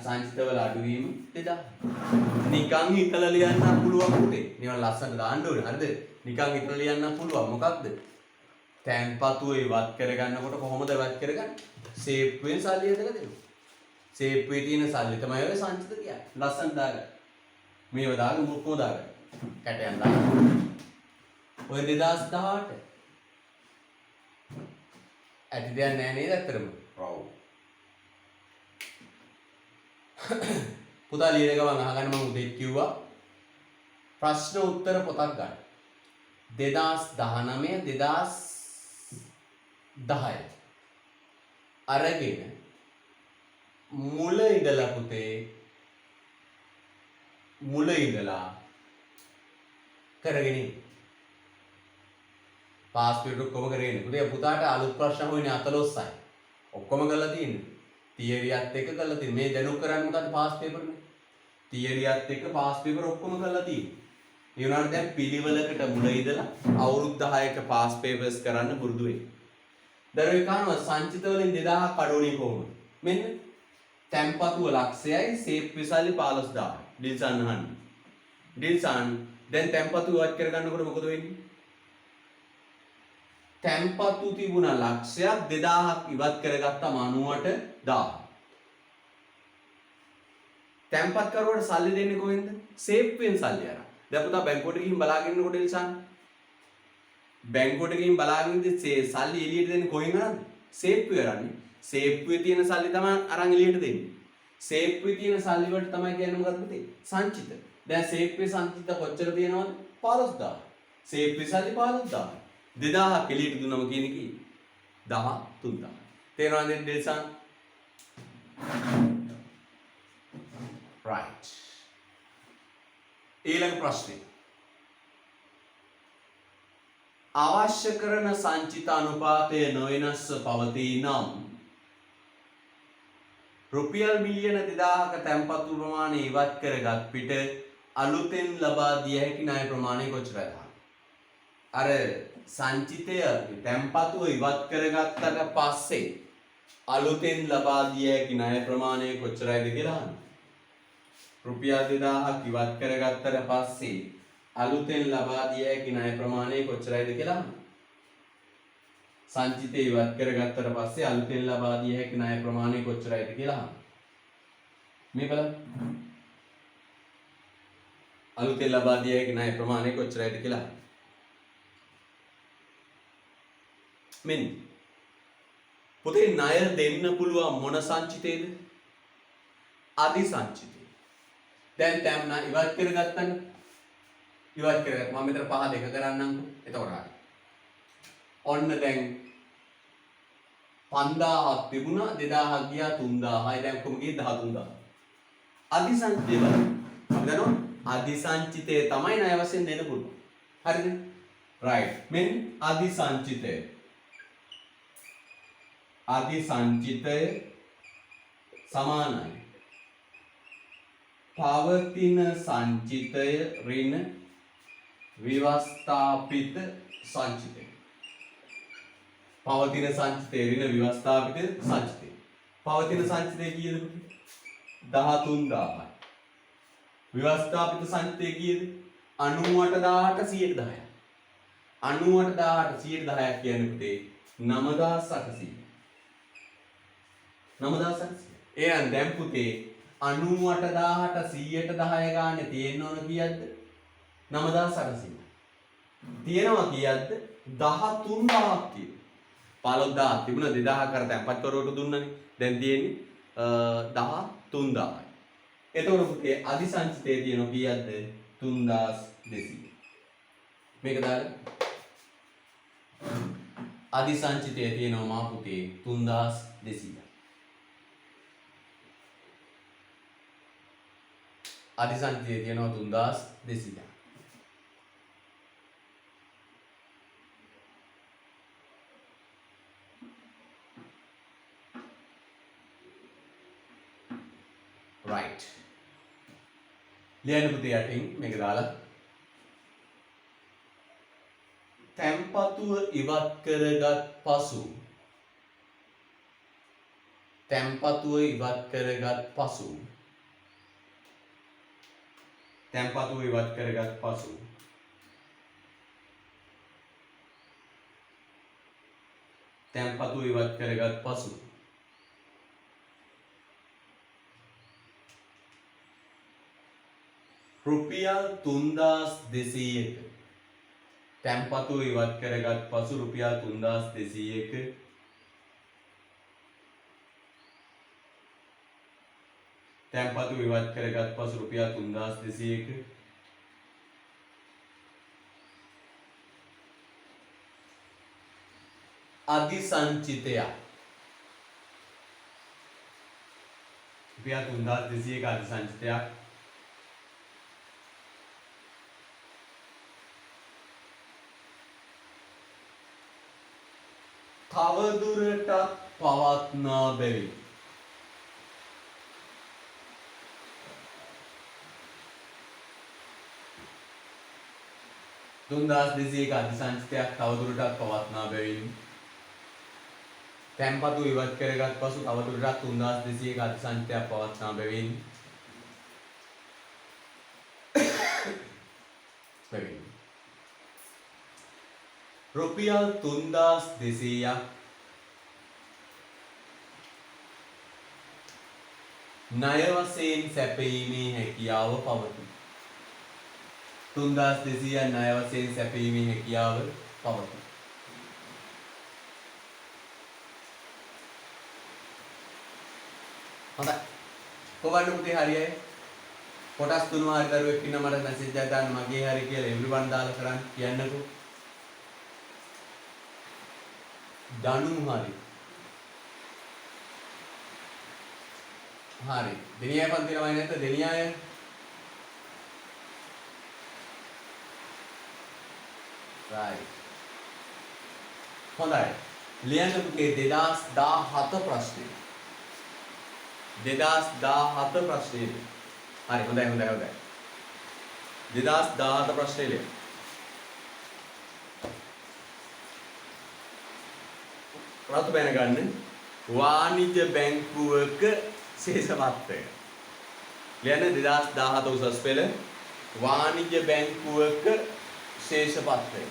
සංචිතවල අඩුවීම 2000. නිකන් හිතලා ලියන්න පුළුවන් පුතේ. නිකන් ලස්සන දාන්න ඕනේ. හරිද? නිකන් හිතලා ලියන්න පුළුවන්. මොකක්ද? තැම්පතුව ඉවත් කරගන්නකොට කොහොමද ඉවත් කරගන්නේ? සේප්පුවෙන් සල්ලි හදලා දෙනවා. සේප්පුවේ තියෙන සල්ලි තමයි ඔය සංචිත කියන්නේ. ලස්සන දාගන්න. මේව දාගෙන මුක්කෝ දාගන්න. කැටයන් දාගන්න. ඔය 2018. ඇති දෙයක් නෑ නේද අතරම? ඔව්. පුතා ලියන ගමන් අහගන්න මම උදේ කිව්වා ප්‍රශ්න උත්තර පොතක් ගන්න. 2019 2010 අරගෙන මුල ඉඳලා පුතේ මුල ඉඳලා කරගෙන පාස් පේපර් ඔක්කොම කරගෙන පුතේ පුතාට අලුත් ප්‍රශ්න හොයන්නේ 14යි ඔක්කොම කරලා තියෙන්නේ තියරියත් එක්ක කරලා තියෙන්නේ මේ දැනුම් කරන්නේ මොකද්ද පාස් පේපර්නේ තියරියත් එක්ක පාස් පේපර් ඔක්කොම කරලා තියෙන්නේ ඒ වුණාට දැන් පිළිවෙලකට මුල ඉඳලා අවුරුදු 10ක පාස් පේපර්ස් කරන්න පුරුදු වෙන්න දැන් ඒ කාරණා සංචිත වලින් 2000ක් අඩෝණී කොහොමද මෙන්න තැම්පතුව ලක්ෂයයි සේප් විසල්ලි 15000 ඩිල්සන් අහන්න ඩිල්සන් දැන් තැම්පතු ඉවත් කරගන්නකොට මොකද වෙන්නේ තැම්පතු තිබුණා ලක්ෂයක් 2000ක් ඉවත් කරගත්තාම 98000 තැම්පත් කරුවට සල්ලි දෙන්නේ කොහෙන්ද සේප්වෙන් සල්ලි අරන් දැන් පුතා බැංකුවට ගිහින් බලාගෙන ඉන්නකොට ඩිල්සන් බැංකුවට ගිහින් බලාගෙන ඉඳි සල්ලි එළියට දෙන්නේ කොහෙන් අරන්ද සේප්පුවේ අරන්නේ සේප්පුවේ තියෙන සල්ලි තමයි අරන් එළියට දෙන්නේ. සේප්පුවේ තියෙන සල්ලි වලට තමයි කියන්නේ මොකක්ද පුතේ? සංචිත. දැන් සේප්පුවේ සංචිත කොච්චර තියෙනවද? 15000. සේප්පුවේ සල්ලි 15000. 2000ක් එළියට දුන්නම කියන්නේ කී? 13000. තේරෙනවද ඩෙල්සන්? right. ඊළඟ ප්‍රශ්නේ. අවශ්‍ය කරන සංචිත අනුපාතය නොවෙනස්ව පවතී නම් රුපියල් මිලියන 2000ක තැන්පතු ප්‍රමාණය ඉවත් කරගත් විට අලුතෙන් ලබා දිය හැකි ණය ප්‍රමාණය කොච්චරද? අර සංචිතය තැන්පතුව ඉවත් කරගත්තට පස්සේ අලුතෙන් ලබා දිය හැකි ණය ප්‍රමාණය කොච්චරයිද කියලා අහන්න. රුපියල් 2000ක් ඉවත් කරගත්තට පස්සේ අලුතෙන් ලබා දිය හැකි ණය ප්‍රමාණය කොච්චරයිද කියලා අහන්න. සංචිතය ඉවත් කරගත්තට පස්සේ අලුතෙන් ලබා දිය හැකි ණය ප්‍රමාණය කොච්චරයිද කියලා අහන්න. මේ බලන්න. අලුතෙන් ලබා දිය හැකි ණය ප්‍රමාණය කොච්චරයිද කියලා අහන්න. මෙන්න පොතේ ණය දෙන්න පුළුවන් මොන සංචිතේද? අදි සංචිතේ. දැන් තැම්න ඉවත් කරගත්තනේ. ඉවත් කරගත්ත මම මෙතන 5 2 කරන්නම්කෝ. එතකොට හරි. ඔන්න දැන් 5000ක් තිබුණා 2000ක් ගියා 3000යි දැන් කොහොම ගියේ 13000. අදි සංචිතේ බලන්න. අපි දන්නවා අදි සංචිතේ තමයි ණය වශයෙන් දෙන්න පුළුවන්. හරිද? right. මෙන්න අදි සංචිතය. අදි සංචිතය සමානයි පවතින සංචිතය ඍණ විවස්ථාපිත සංචිතය. පවතින සංචිතය ඍණ විවස්ථාපිත සංචිතය. පවතින සංචිතය කීයද? 13000යි. විවස්ථාපිත සංචිතය කීයද? 98000ට 110යි. 98000ට 110ක් කියන්නේ පුතේ 9800. 9800. එහෙනම් දැන් පුතේ 98000ට 110 ගානේ තියෙන්න ඕන කීයක්ද? 9800. තියෙනවා කීයක්ද? 13000ක් තියෙනවා. 15000 තිබුණා 2000 කර තැන්පත් කරවට දුන්නනේ. දැන් තියෙන්නේ 13000යි. එතකොට පුතේ අදි සංචිතයේ තියෙනවා කීයක්ද? 3200. මේක දාලා අදි සංචිතයේ තියෙනවා මා පුතේ 3200. අදි සංචිතයේ තියෙනවා 3200. right. ලියන්න පුතේ යටින් මේක දාලා තැන්පතුව ඉවත් කරගත් පසු තැන්පතුව ඉවත් කරගත් පසු තැන්පතුව ඉවත් කරගත් පසු තැන්පතුව ඉවත් කරගත් පසු රුපියල් 3200ක තැන්පතුව ඉවත් කරගත් පසු රුපියල් 3200ක තැන්පතුව ඉවත් කරගත් පසු රුපියල් 3200ක අදි සංචිතයක් රුපියල් 3200ක අදි සංචිතයක් තවදුරටත් පවත්නා බැවින් තුන්දාස් 200ක අදි සංචිතයක් තවදුරටත් පවත්නා බැවින් තැන්පතු ඉවත් කරගත් පසු තවදුරටත් 3200ක අදි සංචිතයක් පවත්නා බැවින් රුපියල් 3200ක් ණය වශයෙන් සැපයීමේ හැකියාව පවතී. 3200ක් ණය වශයෙන් සැපයීමේ හැකියාව පවතී. හොඳයි. කොහොමද පුතේ හරියයි? කොටස් තුනම හරි දරුවෙක් ඉන්න මට මැසේජ් එකක් දාන්න මගේ හරි කියලා එව්රිවන් දාලා කරන්න කියන්නකෝ. දනු හරි. හරි. දෙනියයි පන්ති ළමයි නැත්නම් දෙනියයි right. හොඳයි. ලියන්න පුතේ 2017 ප්‍රශ්නේ. 2017 ප්‍රශ්නේ. හරි හොඳයි. 2017 ප්‍රශ්නේ ලියන්න. රතු බැන ගන්න. වාණිජ්‍ය බැංකුවක ශේෂපත්‍රය. ලියන්න 2017 උසස් පෙළ වාණිජ්‍ය බැංකුවක ශේෂපත්‍රය.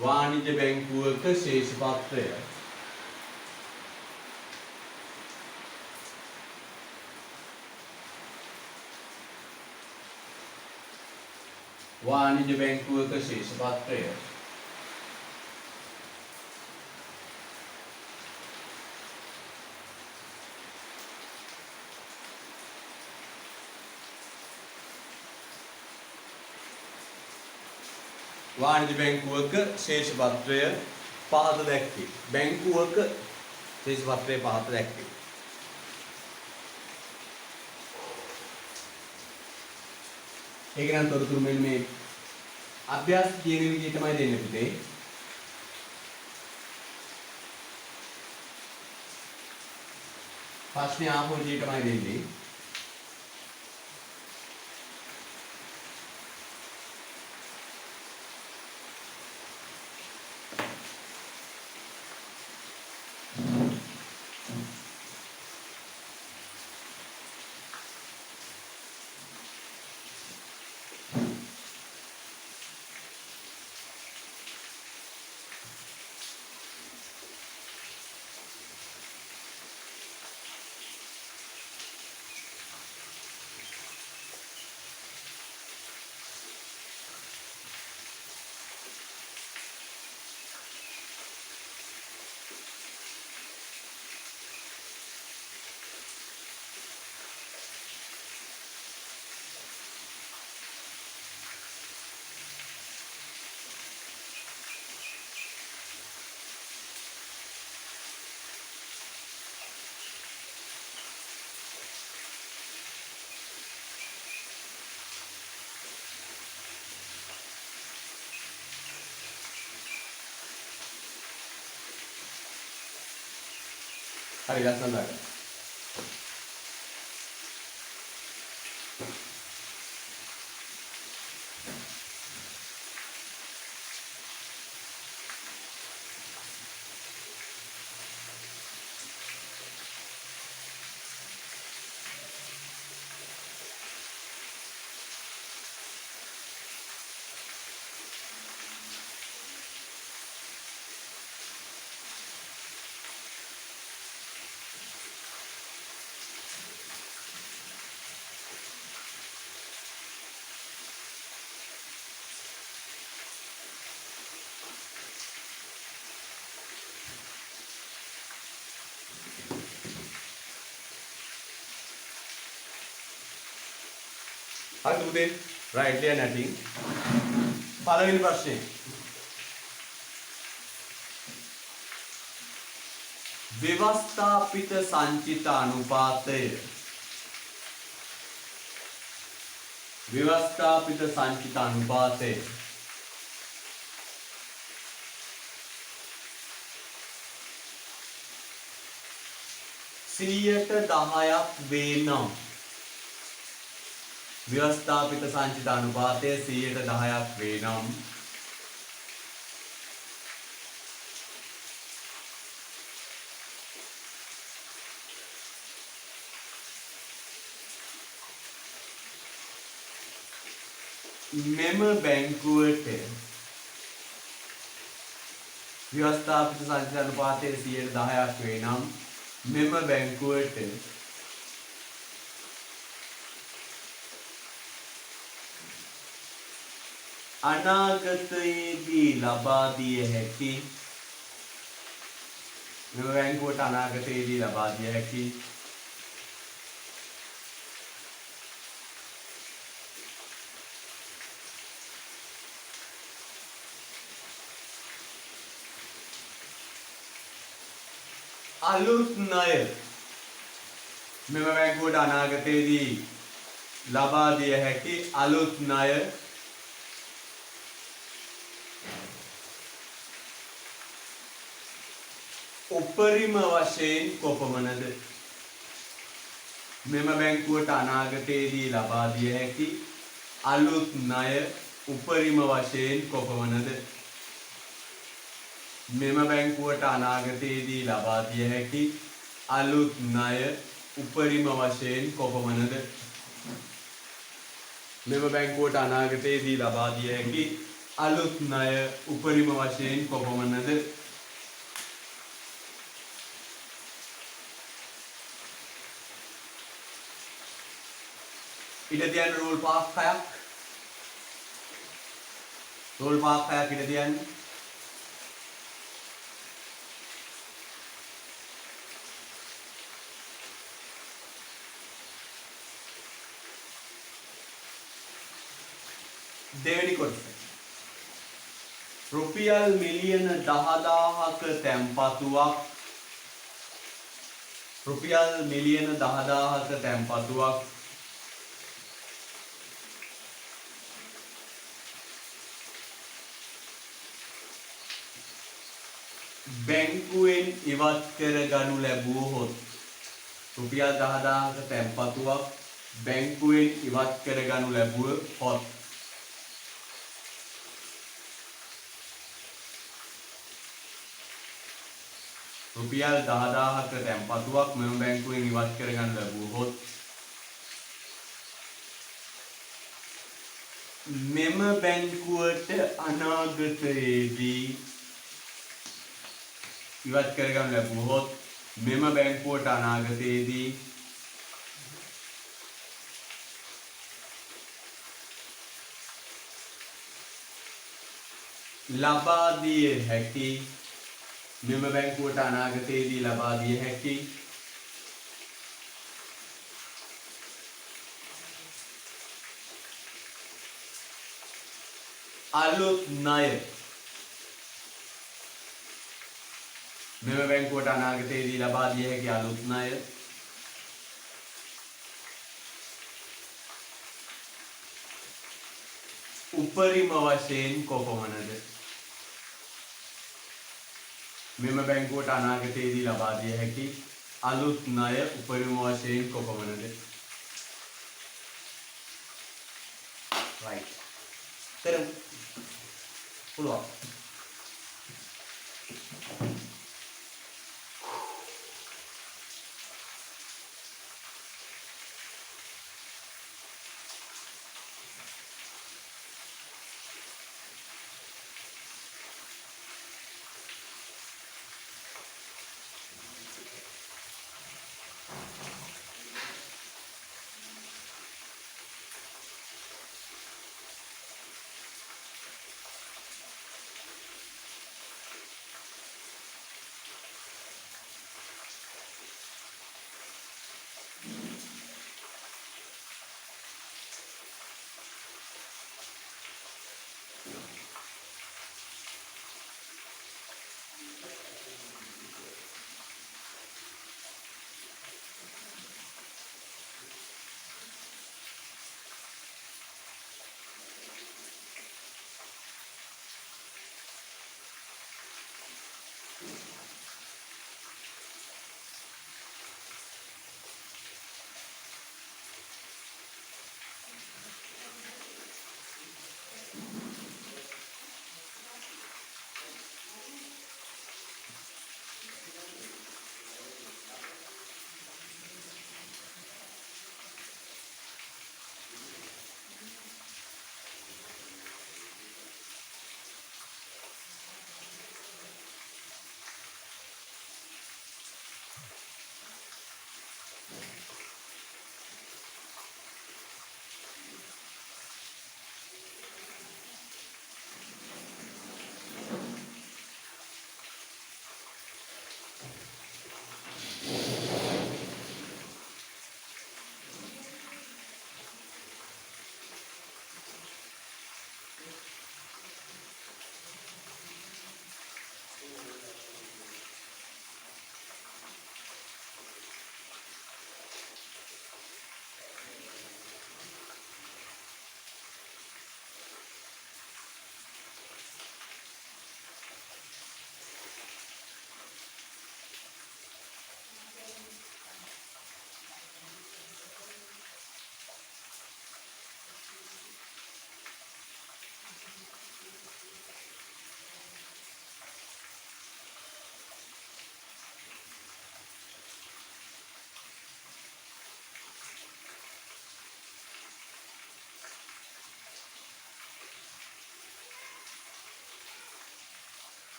වාණිජ්‍ය බැංකුවක ශේෂපත්‍රය. වාණිජ්‍ය බැංකුවක ශේෂපත්‍රය. වාණිජ්‍ය බැංකුවක ශේෂපත්‍රය පහත දැක්වේ. බැංකුවක ශේෂපත්‍රය පහත දැක්වේ. ඒක නම් තොරතුරු මෙන්න මේ අභ්‍යාස කියන විදිහට තමයි දෙන්නේ පුතේ. ප්‍රශ්නේ ආපු විදිහට තමයි දෙන්නේ. හරි ලස්සනට දාගන්න. හරිද පුතේ? right ලියන්න ඇති. පළවෙනි ප්‍රශ්නේ. ව්‍යවස්ථාපිත සංචිත අනුපාතය. ව්‍යවස්ථාපිත සංචිත අනුපාතය. සියයට 10ක් වේ නම් ව්‍යවස්ථාපිත සංචිත අනුපාතය 10%ක් වේ නම් මෙම බැංකුවට ව්‍යවස්ථාපිත සංචිත අනුපාතය 10%ක් වේ නම් මෙම බැංකුවට අනාගතයේදී ලබා දිය හැකි මෙම බැංකුවට අනාගතයේදී ලබා දිය හැකි අලුත් ණය මෙම බැංකුවට අනාගතයේදී ලබා දිය හැකි අලුත් ණය උපරිම වශයෙන් කොපමණද? මෙම බැංකුවට අනාගතයේදී ලබා දිය හැකි අලුත් ණය උපරිම වශයෙන් කොපමණද? මෙම බැංකුවට අනාගතයේදී ලබා දිය හැකි අලුත් ණය උපරිම වශයෙන් කොපමණද? මෙම බැංකුවට අනාගතයේදී ලබා දිය හැකි අලුත් ණය උපරිම වශයෙන් කොපමණද? ඉඩ තියන්න රෝල් පාස් 6ක්. රෝල් පාස් 6ක් ඉඩ තියන්න. දෙවෙනි කොටස. රුපියල් මිලියන 10000ක තැන්පතුවක් රුපියල් මිලියන 10000ක තැන්පතුවක් බැංකුවෙන් ඉවත් කරගනු ලැබුවහොත් රුපියල් 10000ක තැන්පතුවක් බැංකුවෙන් ඉවත් කරගනු ලැබුවහොත් රුපියල් 10000ක තැන්පතුවක් මෙම බැංකුවෙන් ඉවත් කරගනු ලැබුවහොත් මෙම බැංකුවට අනාගතයේදී ඉවත් කරගනු ලැබුවහොත් මෙම බැංකුවට අනාගතයේදී ලබා දිය හැකි මෙම බැංකුවට අනාගතයේදී ලබා දිය හැකි අලුත් ණය මෙම බැංකුවට අනාගතයේදී ලබා දිය හැකි අලුත් ණය උපරිම වශයෙන් කොපමණද? මෙම බැංකුවට අනාගතයේදී ලබා දිය හැකි අලුත් ණය උපරිම වශයෙන් කොපමණද? right. කරමු. පුළුවන්.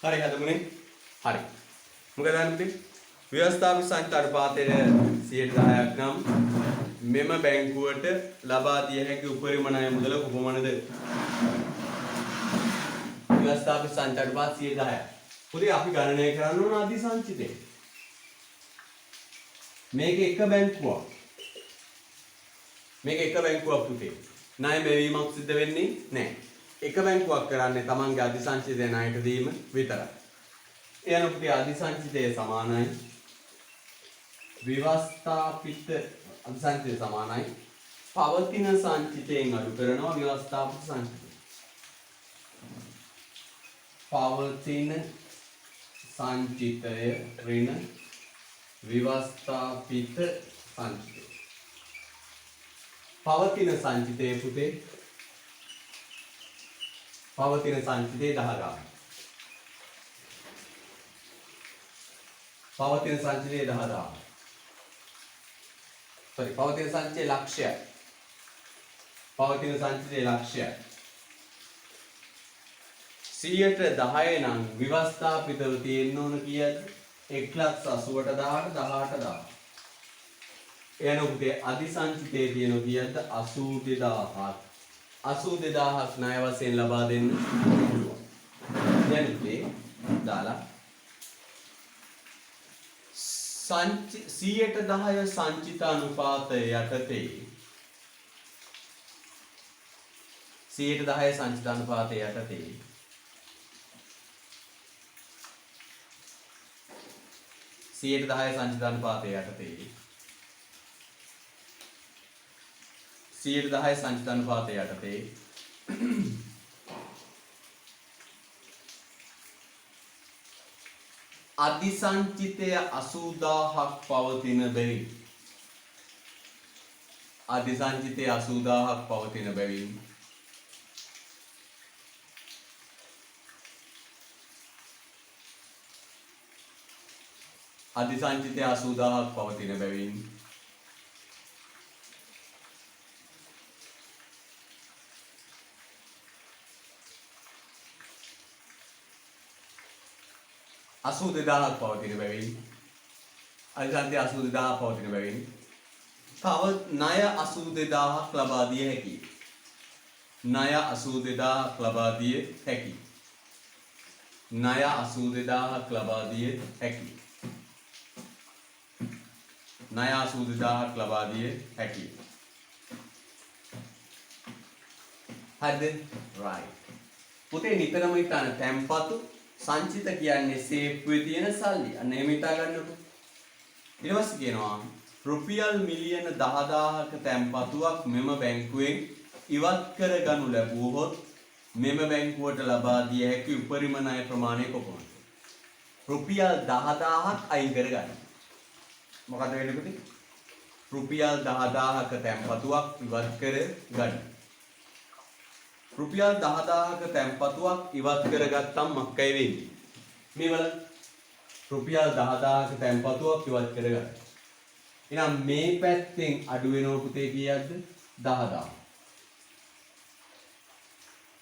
හරි හදමුනේ. හරි. මොකද දන්නේ? ව්‍යවස්ථාපිත සංචිත අනුපාතයේ 10%ක් නම් මෙම බැංකුවට ලබා දිය හැකි උපරිම ණය මුදල කොපමණද? ව්‍යවස්ථාපිත සංචිත අනුපාත 10%ක්. පුතේ අපි ගණනය කරන්න ඕන අධි සංචිතය. මේක එක බැංකුවක්. මේක එක බැංකුවක් පුතේ. ණය මෙවීමක් සිද්ධ වෙන්නේ නැහැ. එක බැංකුවක් කරන්නේ තමන්ගේ අධි සංචිතය ණයට දීම විතරයි. එයන පුතේ අධි සංචිතය සමානයි ව්‍යවස්ථාපිත අධි සංචිතය සමානයි පවතින සංචිතයෙන් අඩු කරනවා ව්‍යවස්ථාපිත සංචිතය. පවතින සංචිතය ඍණ ව්‍යවස්ථාපිත සංචිතය. පවතින සංචිතයේ පුතේ පවතින සංචිතයේ 10 ගානක්. පවතින සංචිතයේ 10 ගානක්. sorry පවතින සංචිතයේ ලක්ෂයයි. පවතින සංචිතයේ ලක්ෂයයි. 10% නම් විවස්ථාපිතව තියෙන්න ඕන කීයද? 1,80,000ට 18,000. එයන පුතේ අධි සංචිතයේ තියෙන කීයද? 82,000ක්. 82,000ක් ණය වශයෙන් ලබා දෙන්න පුළුවන්. දැන් පුතේ දාලා 100% සංචිත අනුපාතය යටතේ 100% සංචිත අනුපාතය යටතේ 110 සංචිත අනුපාතය යටතේ 110 සංචිත අනුපාතය යටතේ අධි සංචිතය 80000ක් පවතින බැවින් අධි සංචිතය 80000ක් පවතින බැවින් අධි සංචිතය 80000ක් පවතින බැවින් අසූ දෙදාහක් පවතින බැවින් අධිසන්තය 82000ක් පවතින බැවින් තව ණය 82000ක් ලබා දිය හැකියි. ණය 82000ක් ලබා දිය හැකියි. ණය 82000ක් ලබා දිය හැකියි. ණය 82000ක් ලබා දිය හැකියි. හරිද? right. පුතේ නිතරම හිතන්න තැම්පතු සංචිත කියන්නේ සේප්පුවේ තියෙන සල්ලි. අන්න එහෙම හිතා ගන්නකො. ඊට පස්සේ කියනවා රුපියල් මිලියන 10000ක තැන්පතුවක් මෙම බැංකුවෙන් ඉවත් කර ගනු ලැබුවහොත් මෙම බැංකුවට ලබා දිය හැකි උපරිම ණය ප්‍රමාණය කොපමණද? රුපියල් 10000ක් අයින් කර ගන්න. මොකද වෙන්නේ පුතේ? රුපියල් 10000ක තැන්පතුවක් ඉවත් කර ගන්න. රුපියල් 10000ක තැන්පතුවක් ඉවත් කරගත්තම් මොකක්යි වෙන්නේ? මේ බලන්න. රුපියල් 10000ක තැන්පතුවක් ඉවත් කරගන්න. එහෙනම් මේ පැත්තෙන් අඩු වෙනව පුතේ කීයක්ද? 10000.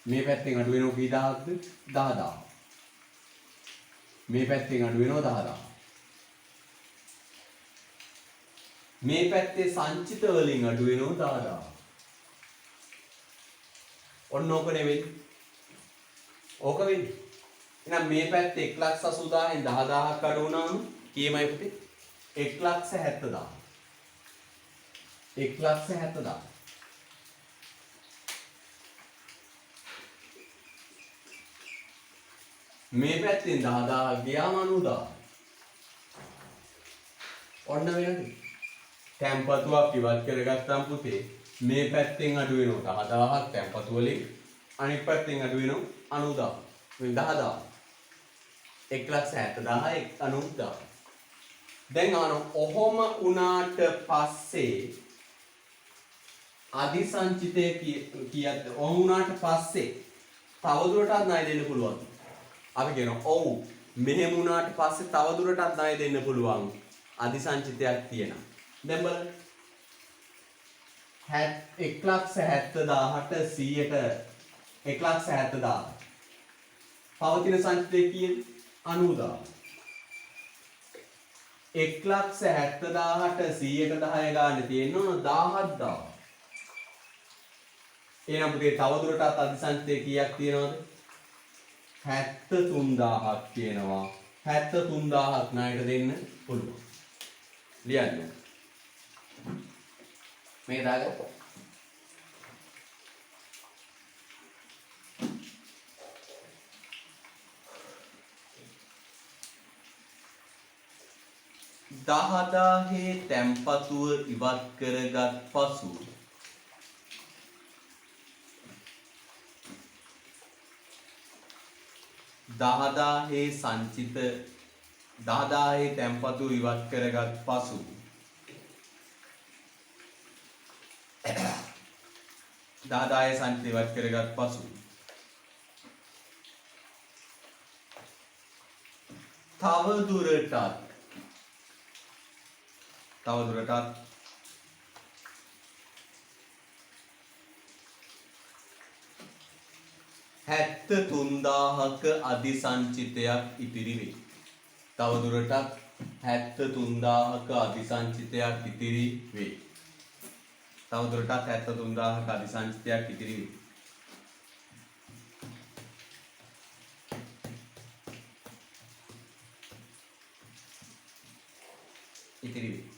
මේ පැත්තෙන් අඩු වෙනව කී දහයක්ද? 10000. මේ පැත්තෙන් අඩු වෙනව 10000. මේ පැත්තේ සංචිත වලින් අඩු වෙනව 10000. ඔන්න ඕක නෙවෙයි. ඕක වෙන්නේ. එහෙනම් මේ පැත්තේ 1,80,000න් 10000ක් අඩු වුණාම කීයමයි පුතේ? 1,70,000. 1,70,000. මේ පැත්තෙන් 10000ක් ගියාම 90,000. ඔන්න වෙනදී. තැන්පතුවක් ඉවත් කරගත්තාම පුතේ මේ පැත්තෙන් අඩු වෙනවා 10000ක් තැන්පතු වලින් අනිත් පැත්තෙන් අඩු වෙනවා 90,000. මේ 10000 1,70,000 90,000. දැන් ඔහොම උනාට පස්සේ අධි සංචිතය කීයද? ඔහොම උනාට පස්සේ තවදුරටත් ණය දෙන්න පුළුවන්. අපි කියනවා ඔව් මෙහෙම උනාට පස්සේ තවදුරටත් ණය දෙන්න පුළුවන් අධි සංචිතයක් තියෙනවා. දැන් බලන්න 1,70,000ට 100ට 1,70,000 පවතින සංචිතය කීයද? 90000. 1,70,000ට 110 ගානේ තියෙනවා 17000. එහෙනම් පුතේ තවදුරටත් අධිසංචිතය කීයක් තියෙනවද? 73000ක් තියෙනවා. 73000ක් ණයට දෙන්න පුළුවන්. ලියන්න. මේ දාගත්තා. දහදාහේ තැන්පතුව ඉවත් කරගත් පසු දහදාහේ සංචිත දහදාහේ තැන්පතුව ඉවත් කරගත් පසු දහදාහේ සංචිත ඉවත් කරගත් පසු තවදුරටත් 73000ක අධිසංචිතයක් ඉතිරි වේ. තවදුරටත් 73000ක අධිසංචිතයක් ඉතිරි වේ. තවදුරටත් 73000ක අධිසංචිතයක් ඉතිරි වේ. ඉතිරි වේ.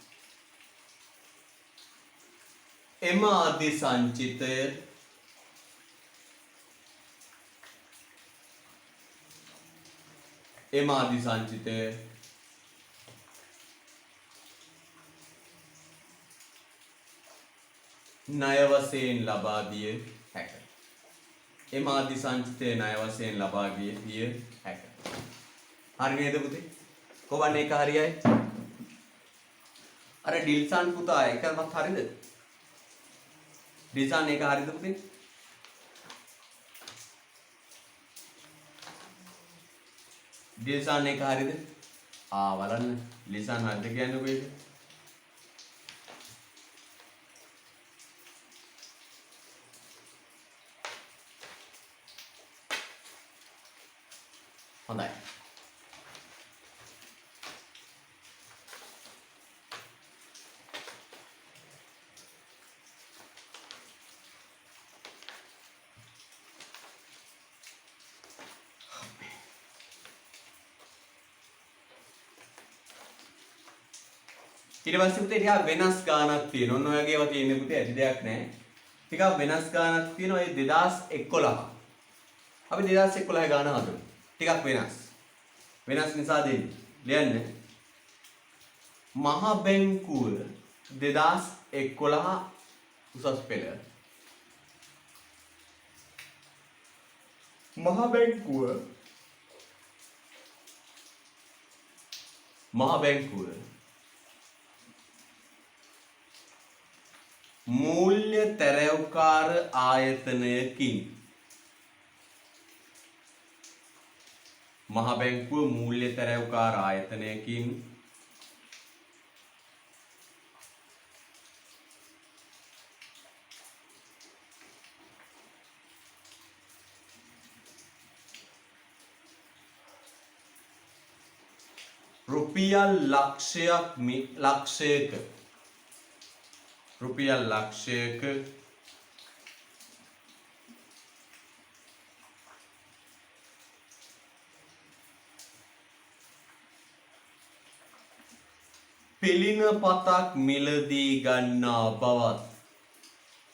එම අධිසංචිතය ණය වශයෙන් ලබා දිය හැක. එම අධිසංචිතය ණය වශයෙන් ලබා දිය හැක. හරි නේද පුතේ? කොහොමද ඒක හරියයි? අර ඩිල්සන් පුතා එකවත් හරිද? ඩිල්සන් එක හරිද පුතේ? ඩිල්සන් එක හරිද? බලන්න ඩිල්සන් හරිද කියන්නේ කොහෙද? හොඳයි. ඊට පස්සේ පුතේ ටිකක් වෙනස් ගානක් තියෙනවා. ඔන්න ඔයගේ ඒවා තියෙන්නේ පුතේ ඇති දෙයක් නැහැ. ටිකක් වෙනස් ගානක් තියෙනවා. ඒ 2011. අපි 2011 ගාන හදමු. ටිකක් වෙනස්. වෙනස් නිසා දෙන්නේ. ලියන්න. මහ බැංකුව 2011 උසස් පෙළ. මහ බැංකුව මූල්‍ය තැරැව්කාර ආයතනයකින් මහ බැංකුව මූල්‍ය තැරැව්කාර ආයතනයකින් රුපියල් ලක්ෂයක පිළිනපතක් මිලදී ගන්නා බවත්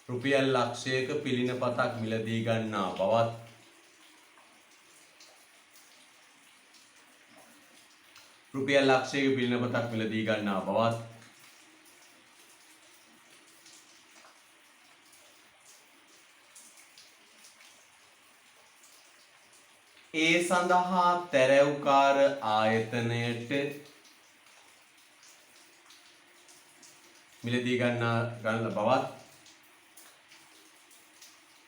රුපියල් ලක්ෂයක පිළිනපතක් මිලදී ගන්නා බවත් රුපියල් ලක්ෂයක පිළිනපතක් මිලදී ගන්නා බවත් ඒ සඳහා තැරැව්කාර ආයතනයට මිලදී ගන්න බවත්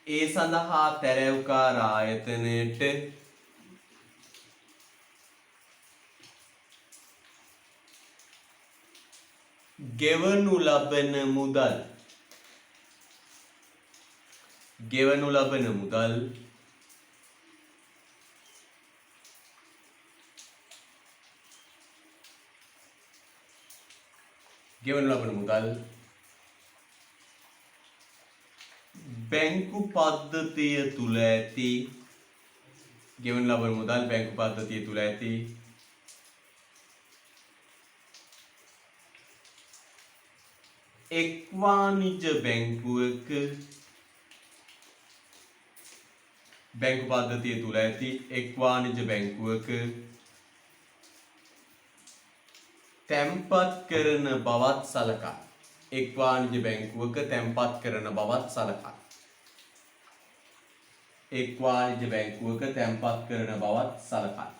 ඒ සඳහා තැරැව්කාර ආයතනයට ගෙවනු ලබන මුදල් ගෙවනු ලබන මුදල් බැංකු පද්ධතිය තුල ඇති ගෙවනු ලබන මුදල් බැංකු පද්ධතිය තුල ඇති එක් වාණිජ්‍ය බැංකුවක බැංකු පද්ධතිය තුල ඇති එක් වාණිජ්‍ය බැංකුවක තැන්පත් කරන බවත් සලකා. එක් වාණිජ්‍ය බැංකුවක තැන්පත් කරන බවත් සලකා. එක් වාණිජ්‍ය බැංකුවක තැන්පත් කරන බවත් සලකා.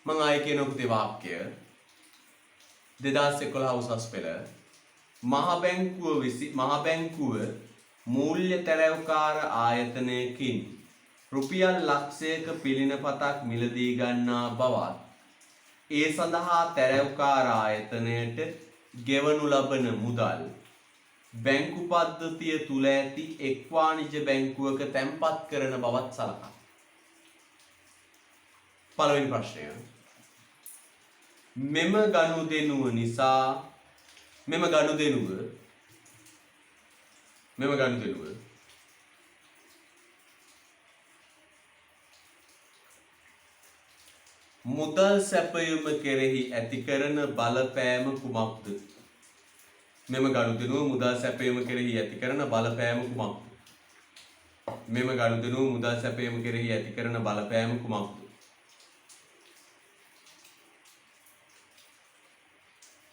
මම ආයේ කියන පුතේ වාක්‍ය 2011 උසස් පෙළ මහ බැංකුව මූල්‍ය තැරැව්කාර ආයතනයකින් රුපියල් ලක්ෂයක පිළිනපතක් මිලදී ගන්නා බවත් ඒ සඳහා තැරැව්කාර ආයතනයට ගෙවනු ලබන මුදල් බැංකු පද්ධතිය තුල ඇති එක් වාණිජ්‍ය බැංකුවක තැන්පත් කරන බවත් සලකා. පළවෙනි ප්‍රශ්නය. මෙම ගනුදෙනුව මුදල් සැපයුම කෙරෙහි ඇති කරන බලපෑම කුමක්ද? මෙම ගනුදෙනුව මුදල් සැපයුම කෙරෙහි ඇති කරන බලපෑම කුමක්ද? මෙම ගනුදෙනුව මුදල් සැපයුම කෙරෙහි ඇති කරන බලපෑම කුමක්ද?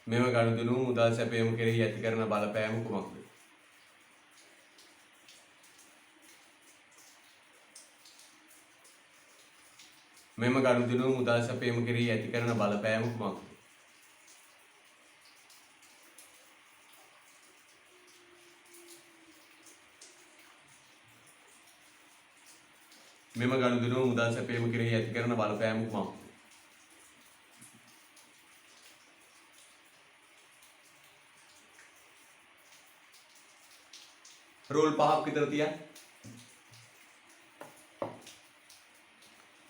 මෙම ගනුදෙනුව මුදල් සැපයුම කෙරෙහි ඇති කරන බලපෑම කුමක්ද? මෙම ගනුදෙනුව මුදල් සැපයීම කෙරෙහි ඇති කරන බලපෑම කුමක්ද? මෙම ගනුදෙනුව මුදල් සැපයීම කෙරෙහි ඇති කරන බලපෑම කුමක්ද? රූල් 5ක් විතර තියන්න.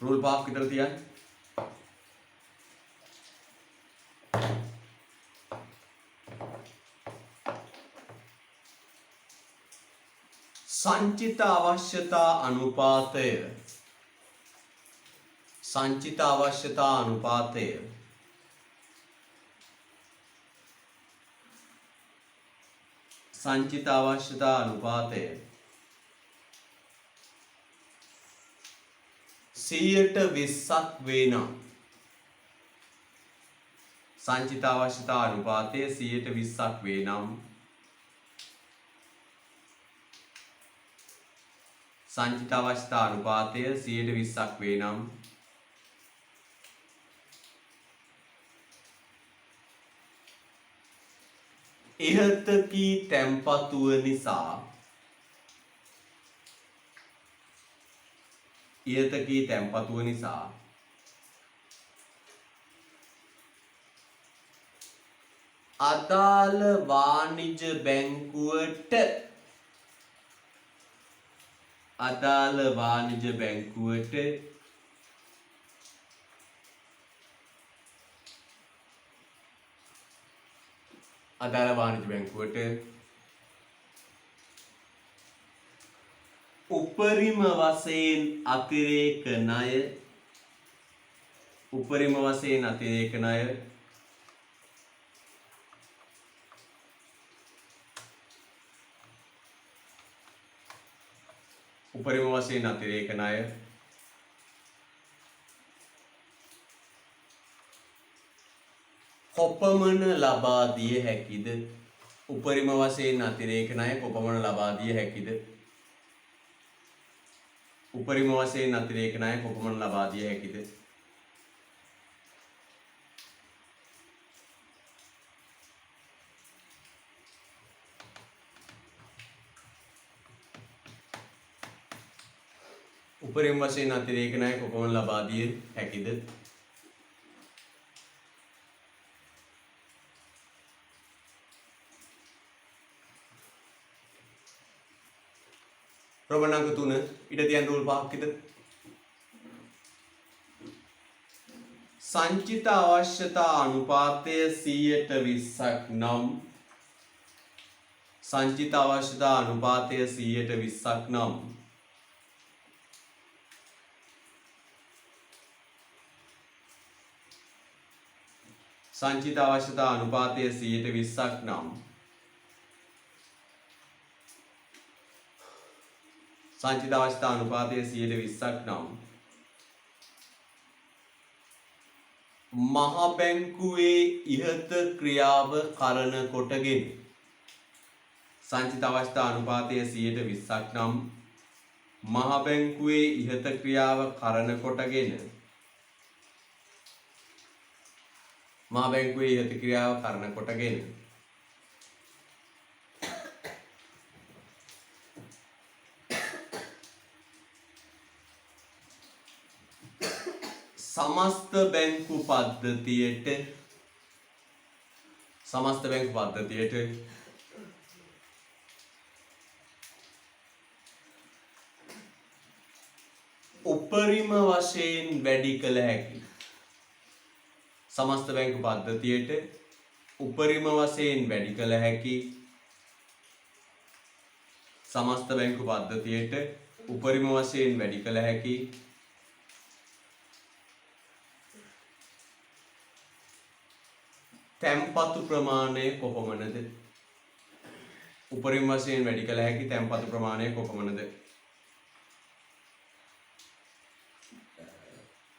රූල් 5ක් විතර තියන්න. සංචිත අවශ්‍යතා අනුපාතය සංචිත අවශ්‍යතා අනුපාතය සංචිත අවශ්‍යතා අනුපාතය 120ක් වේ නම් සංචිත අවශ්‍යතා අනුපාතය 120ක් වේ නම් සංචිත අවශ්‍යතා අනුපාතය 120ක් වේ නම් ඉහත කී තැන්පතුව නිසා අදාළ වාණිජ බැංකුවට උපරිම වශයෙන් අතිරේක ණය කොපමණ ලබා දිය හැකිද? උපරිම වශයෙන් අතිරේක ණය කොපමණ ලබා දිය හැකිද? උපරිම වශයෙන් අතිරේක ණය කොපමණ ලබා දිය හැකිද? උපරිම වශයෙන් අතිරේක ණය කොපමණ ලබා දිය හැකිද? ප්‍රවණ අංක 3 ඉඩ තියන රූල් 5ක් විතර සංචිත අවශ්‍යතා අනුපාතය 120ක් නම් සංචිත අවශ්‍යතා අනුපාතය 120ක් නම් සංචිත අවශ්‍යතා අනුපාතය 120ක් නම් සංචිත අවශ්‍යතා අනුපාතය 120ක් නම් මහ බැංකුවේ ඉහත ක්‍රියාව කරන කොටගෙන සංචිත අවශ්‍යතා අනුපාතය 120ක් නම් මහ බැංකුවේ ඉහත ක්‍රියාව කරන කොටගෙන මහ බැංකුවේ ඉහත ක්‍රියාව කරන කොටගෙන සමස්ත බැංකු පද්ධතියට උපරිම වශයෙන් වැඩි කළ හැකි සමස්ත බැංකු පද්ධතියට උපරිම වශයෙන් වැඩි කළ හැකි සමස්ත බැංකු පද්ධතියට උපරිම වශයෙන් වැඩි කළ හැකි තැන්පතු ප්‍රමාණය කොපමණද? උපරිම වශයෙන් වැඩි කළ හැකි තැන්පතු ප්‍රමාණය කොපමණද?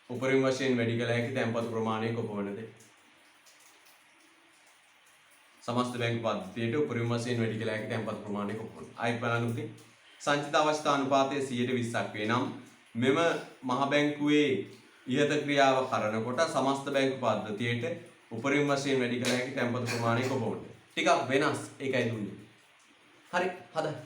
උපරිම වශයෙන් වැඩි කළ හැකි තැන්පතු ප්‍රමාණය කොපමණද? සමස්ත බැංකු පද්ධතියට උපරිම වශයෙන් වැඩි කළ හැකි තැන්පතු ප්‍රමාණය කොපමණද? ආයෙත් බලන්න පුතේ. සංචිත අවශ්‍යතා අනුපාතය 120ක් වේ නම් මෙම මහ බැංකුවේ ඉහත ක්‍රියාව කරනකොට සමස්ත බැංකු පද්ධතියට උපරිම වශයෙන් වැඩි කළ හැකි තැන්පතු ප්‍රමාණය කොපමණද? ටිකක් වෙනස්. ඒකයි දුන්නේ. හරි. හදන්න.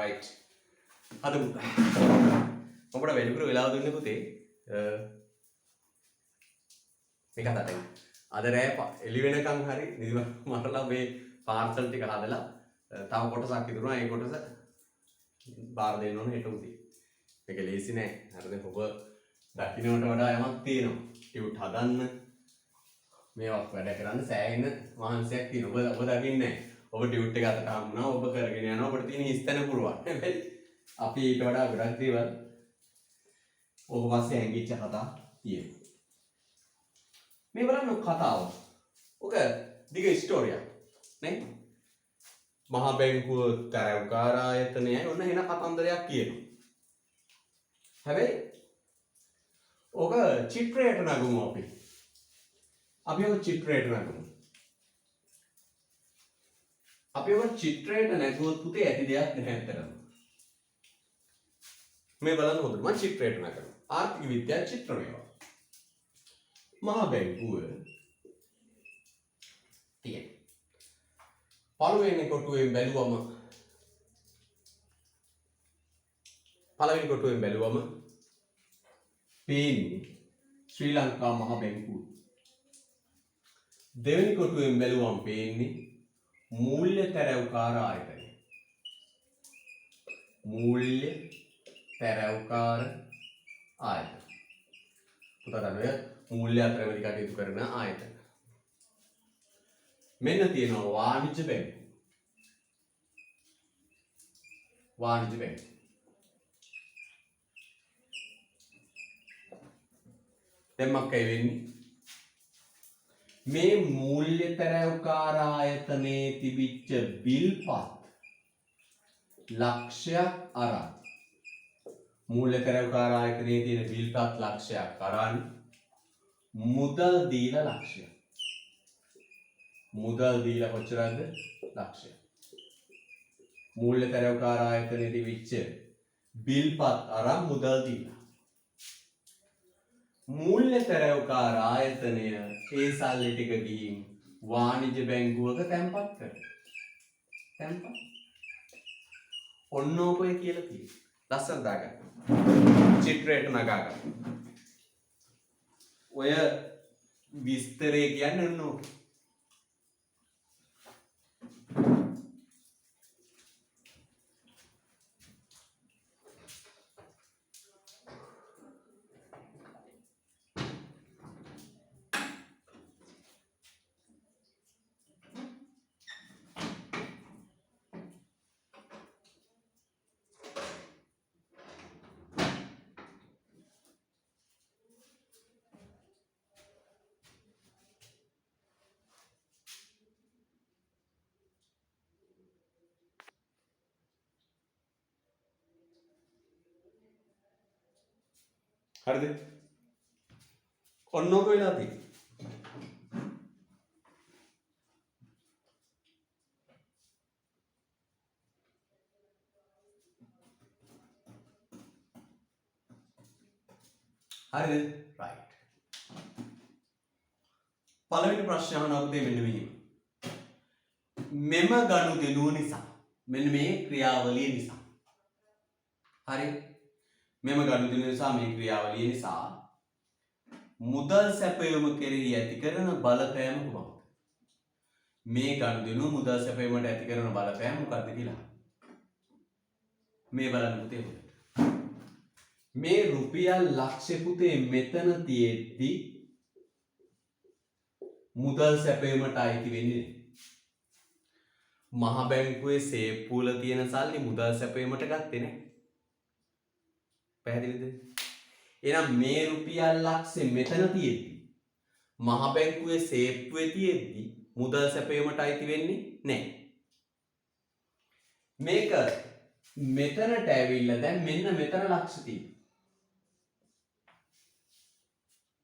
right. අද ඔබට වැඩිපුර වෙලාව දුන්නේ පුතේ මේක තමයි. අද රෑ එළි වෙනකන් හරි නිදි මරලා මේ පාර්සල් ටික හදලා තව කොටසක් ඉතුරුනා. ඒ කොටස බාර දෙන්න ඕන හෙට උදේ. මේක ලේසි නෑ. හරිද? ඔබ දකින්නට වඩා යමක් තියෙනවා. ටියුට් හදන්න මේවත් වැඩ කරන්න සෑහෙන මහන්සියක් තියෙනවා. ඔබ දකින්නේ නෑ. ඔබ ටියුට් එක අතට හම්බුණා. ඔබ කරගෙන යනවා. ඔබට තියෙන හිස්තැන පුරවන්න. හැබැයි අපි ඊට වඩා ගොඩක් දේවල් ඔබ පස්සේ ඇඟිච්ච කතා තියෙනවා. මේ බලන්න කතාව. ඔක දිග ස්ටෝරියක් නේ. මහා බැංකුව තරවකාර ආයතනයයි ඔන්න එන කතන්දරයක් කියනවා. හැබැයි ඔක චිත්‍රයට නගමු අපි. අපි ඔක චිත්‍රයට නගමු. අපි ඔක චිත්‍රයට නැගුවොත් පුතේ ඇති දෙයක් නැහැ අතරම. මේ බලන්න හොඳට මම චිත්‍රයට නගනවා. ආර්ථික විද්‍යාව චිත්‍ර මේවා. මහා බැංකුව තියෙන. පළවෙනි කොටුවෙන් බැලුවම පේන්නේ ශ්‍රී ලංකා මහා බැංකුව. දෙවෙනි කොටුවෙන් බැලුවම පේන්නේ මූල්‍ය තැරැව්කාර ආයතනය. මූල්‍ය තැරැව්කාර ආයතන. පුතාට මූල්‍ය අතරමැදි කටයුතු කරන ආයතන. මෙන්න තියෙනවා වාණිජ්‍ය බැංකුව. වාණිජ්‍ය බැංකුව. දැන් මොකක්ද වෙන්නේ? මේ මූල්‍ය තැරැව්කාර ආයතනයේ තිබිච්ච බිල්පත් ලක්ෂයක් අරන් මූල්‍ය තැරැව්කාර ආයතනයේ තියෙන බිල්පත් ලක්ෂයක් අරන් මුදල් දීලා ලක්ෂයක්. මුදල් දීලා කොච්චරද? ලක්ෂයක්. මූල්‍ය තැරැව්කාර ආයතනයේ තිබිච්ච බිල්පත් අරන් මුදල් දීලා. මූල්‍ය තැරැව්කාර ආයතනය ඒ සල්ලි ටික ගිහින් වාණිජ්‍ය බැංකුවක තැන්පත් කරනවා. තැන්පත්. ඔන්න ඔය කියලා තියෙනවා. ලස්සන දාගන්න. චිත්‍රයට නගාගන්න. ඔය විස්තරේ කියන්නේ ඔන්න ඕක. හරිද? ඔන්න ඔක වෙලා තියෙන්නේ. හරිද? right. පළවෙනි ප්‍රශ්නය අහනවා පුතේ මෙන්න මෙහෙම. මෙම ගනුදෙනුව නිසා මෙන්න මේ ක්‍රියාවලිය නිසා. හරි? මෙම ගනුදෙනුව නිසා මේ ක්‍රියාවලිය නිසා මුදල් සැපයීම කෙරෙහි ඇති කරන බලපෑම කුමක්ද? මේ ගනුදෙනුව මුදල් සැපයීමට ඇති කරන බලපෑම මොකක්ද කියලා. මේ බලන්න පුතේ. මේ රුපියල් ලක්ෂ පුතේ මෙතන තියෙද්දි මුදල් සැපයීමට අයිති වෙන්නේ මහා බැංකුවේ සේප්පුවල තියෙන සල්ලි මුදල් සැපයීමට ගත්තේ නැහැ. පැහැදිලිද? එහෙනම් මේ රුපියල් ලක්ෂෙ මෙතන තියෙද්දි මහා බැංකුවේ සේප්පුවේ තියෙද්දි මුදල් සැපයීමට අයිති වෙන්නේ නැහැ. මේක මෙතනට ඇවිල්ලා දැන් මෙන්න මෙතන ලක්ෂ තියෙනවා.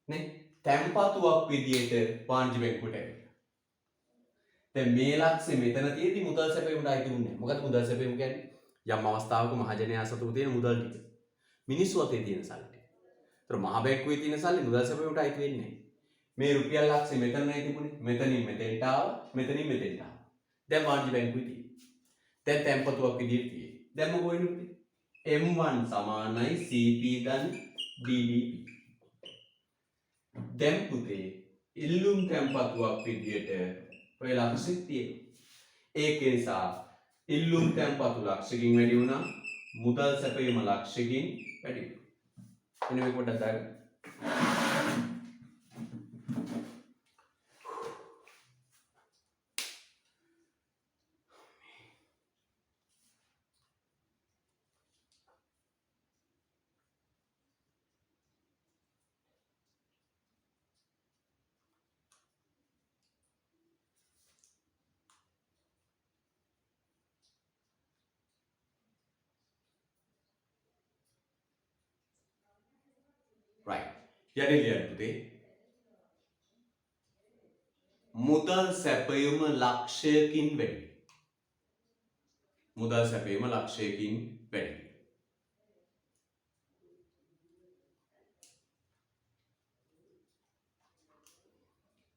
නේ? තැන්පතුවක් විදියට වාණිජ්‍ය බැංකුවට ඇවිල්ලා. දැන් මේ ලක්ෂෙ මෙතන තියෙද්දි මුදල් සැපයීමට අයිති වුණේ නැහැ. මොකද මුදල් සැපයීම කියන්නේ යම් අවස්ථාවක මහජනයා සතුව තියෙන මුදල් ටික. මිනිස්සු අතේ තියෙන සල්ලි ටික. ඒතර මහා බැංකුවේ තියෙන සල්ලි මුදල් සැපයීමට අයිති වෙන්නේ නැහැ. මේ රුපියල් ලක්ෂෙ මෙතන නෑ තිබුණේ. මෙතනින් මෙතෙන්ට ආවා. මෙතනින් මෙතෙන්ට ආවා. දැන් වාණිජ්‍ය බැංකුවේ තියෙන්නේ. දැන් තැන්පතුවක් විදියට තියෙන්නේ. දැන් මොකෝ වෙන්නේ පුතේ? M1 සමානයි CP ධන DDP. දැන් පුතේ ඉල්ලුම් තැන්පතුවක් විදියට ඔය ලක්ෂෙත් තියෙනවා. ඒක නිසා ඉල්ලුම් තැන්පතු ලක්ෂකින් වැඩි වුණා, මුදල් සැපයීම ලක්ෂකින් වැඩි වුණා. එන්න මේ පොඩ්ඩක් දාගන්න. right. යන්නේ ලියන්න පුතේ. මුදල් සැපයීම ලක්ෂයකින් වැඩි. මුදල් සැපයීම ලක්ෂයකින් වැඩි.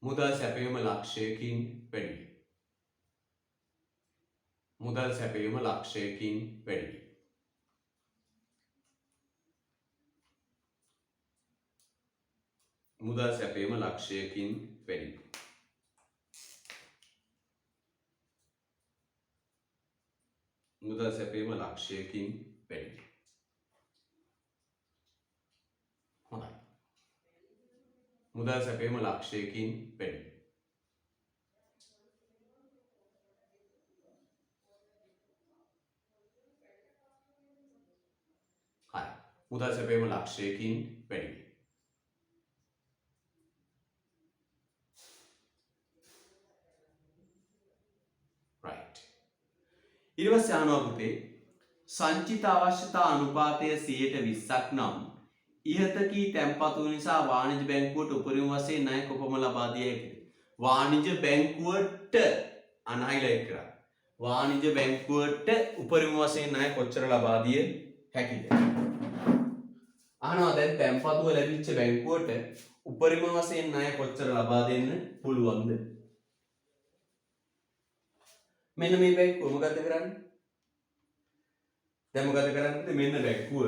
මුදල් සැපයීම ලක්ෂයකින් වැඩි. මුදල් සැපයීම ලක්ෂයකින් වැඩි. මුදල් සැපයීම ලක්ෂයකින් වැඩි. මුදල් සැපයීම ලක්ෂයකින් වැඩි. හොඳයි. මුදල් සැපයීම ලක්ෂයකින් වැඩි. හරි. මුදල් සැපයීම ලක්ෂයකින් වැඩි. ඊට පස්සේ අහනවා පුතේ සංචිත අවශ්‍යතා අනුපාතය 20%ක් නම් ඉහත කී තැන්පතු නිසා වාණිජ බැංකුවට උපරිම වශයෙන් ණය කොපමණ ලබා දිය හැකිද? වාණිජ බැංකුවට අනහයිලයිට් කරා. වාණිජ බැංකුවට උපරිම වශයෙන් ණය කොච්චර ලබා දිය හැකිද? අහනවා දැන් තැන්පතුව ලැබිච්ච බැංකුවට උපරිම වශයෙන් ණය කොච්චර ලබා දෙන්න පුළුවන්ද? මෙන්න මේ බැංකුව මොකද කරන්නේ? දැන් මොකද කරන්නේ? මෙන්න බැංකුව.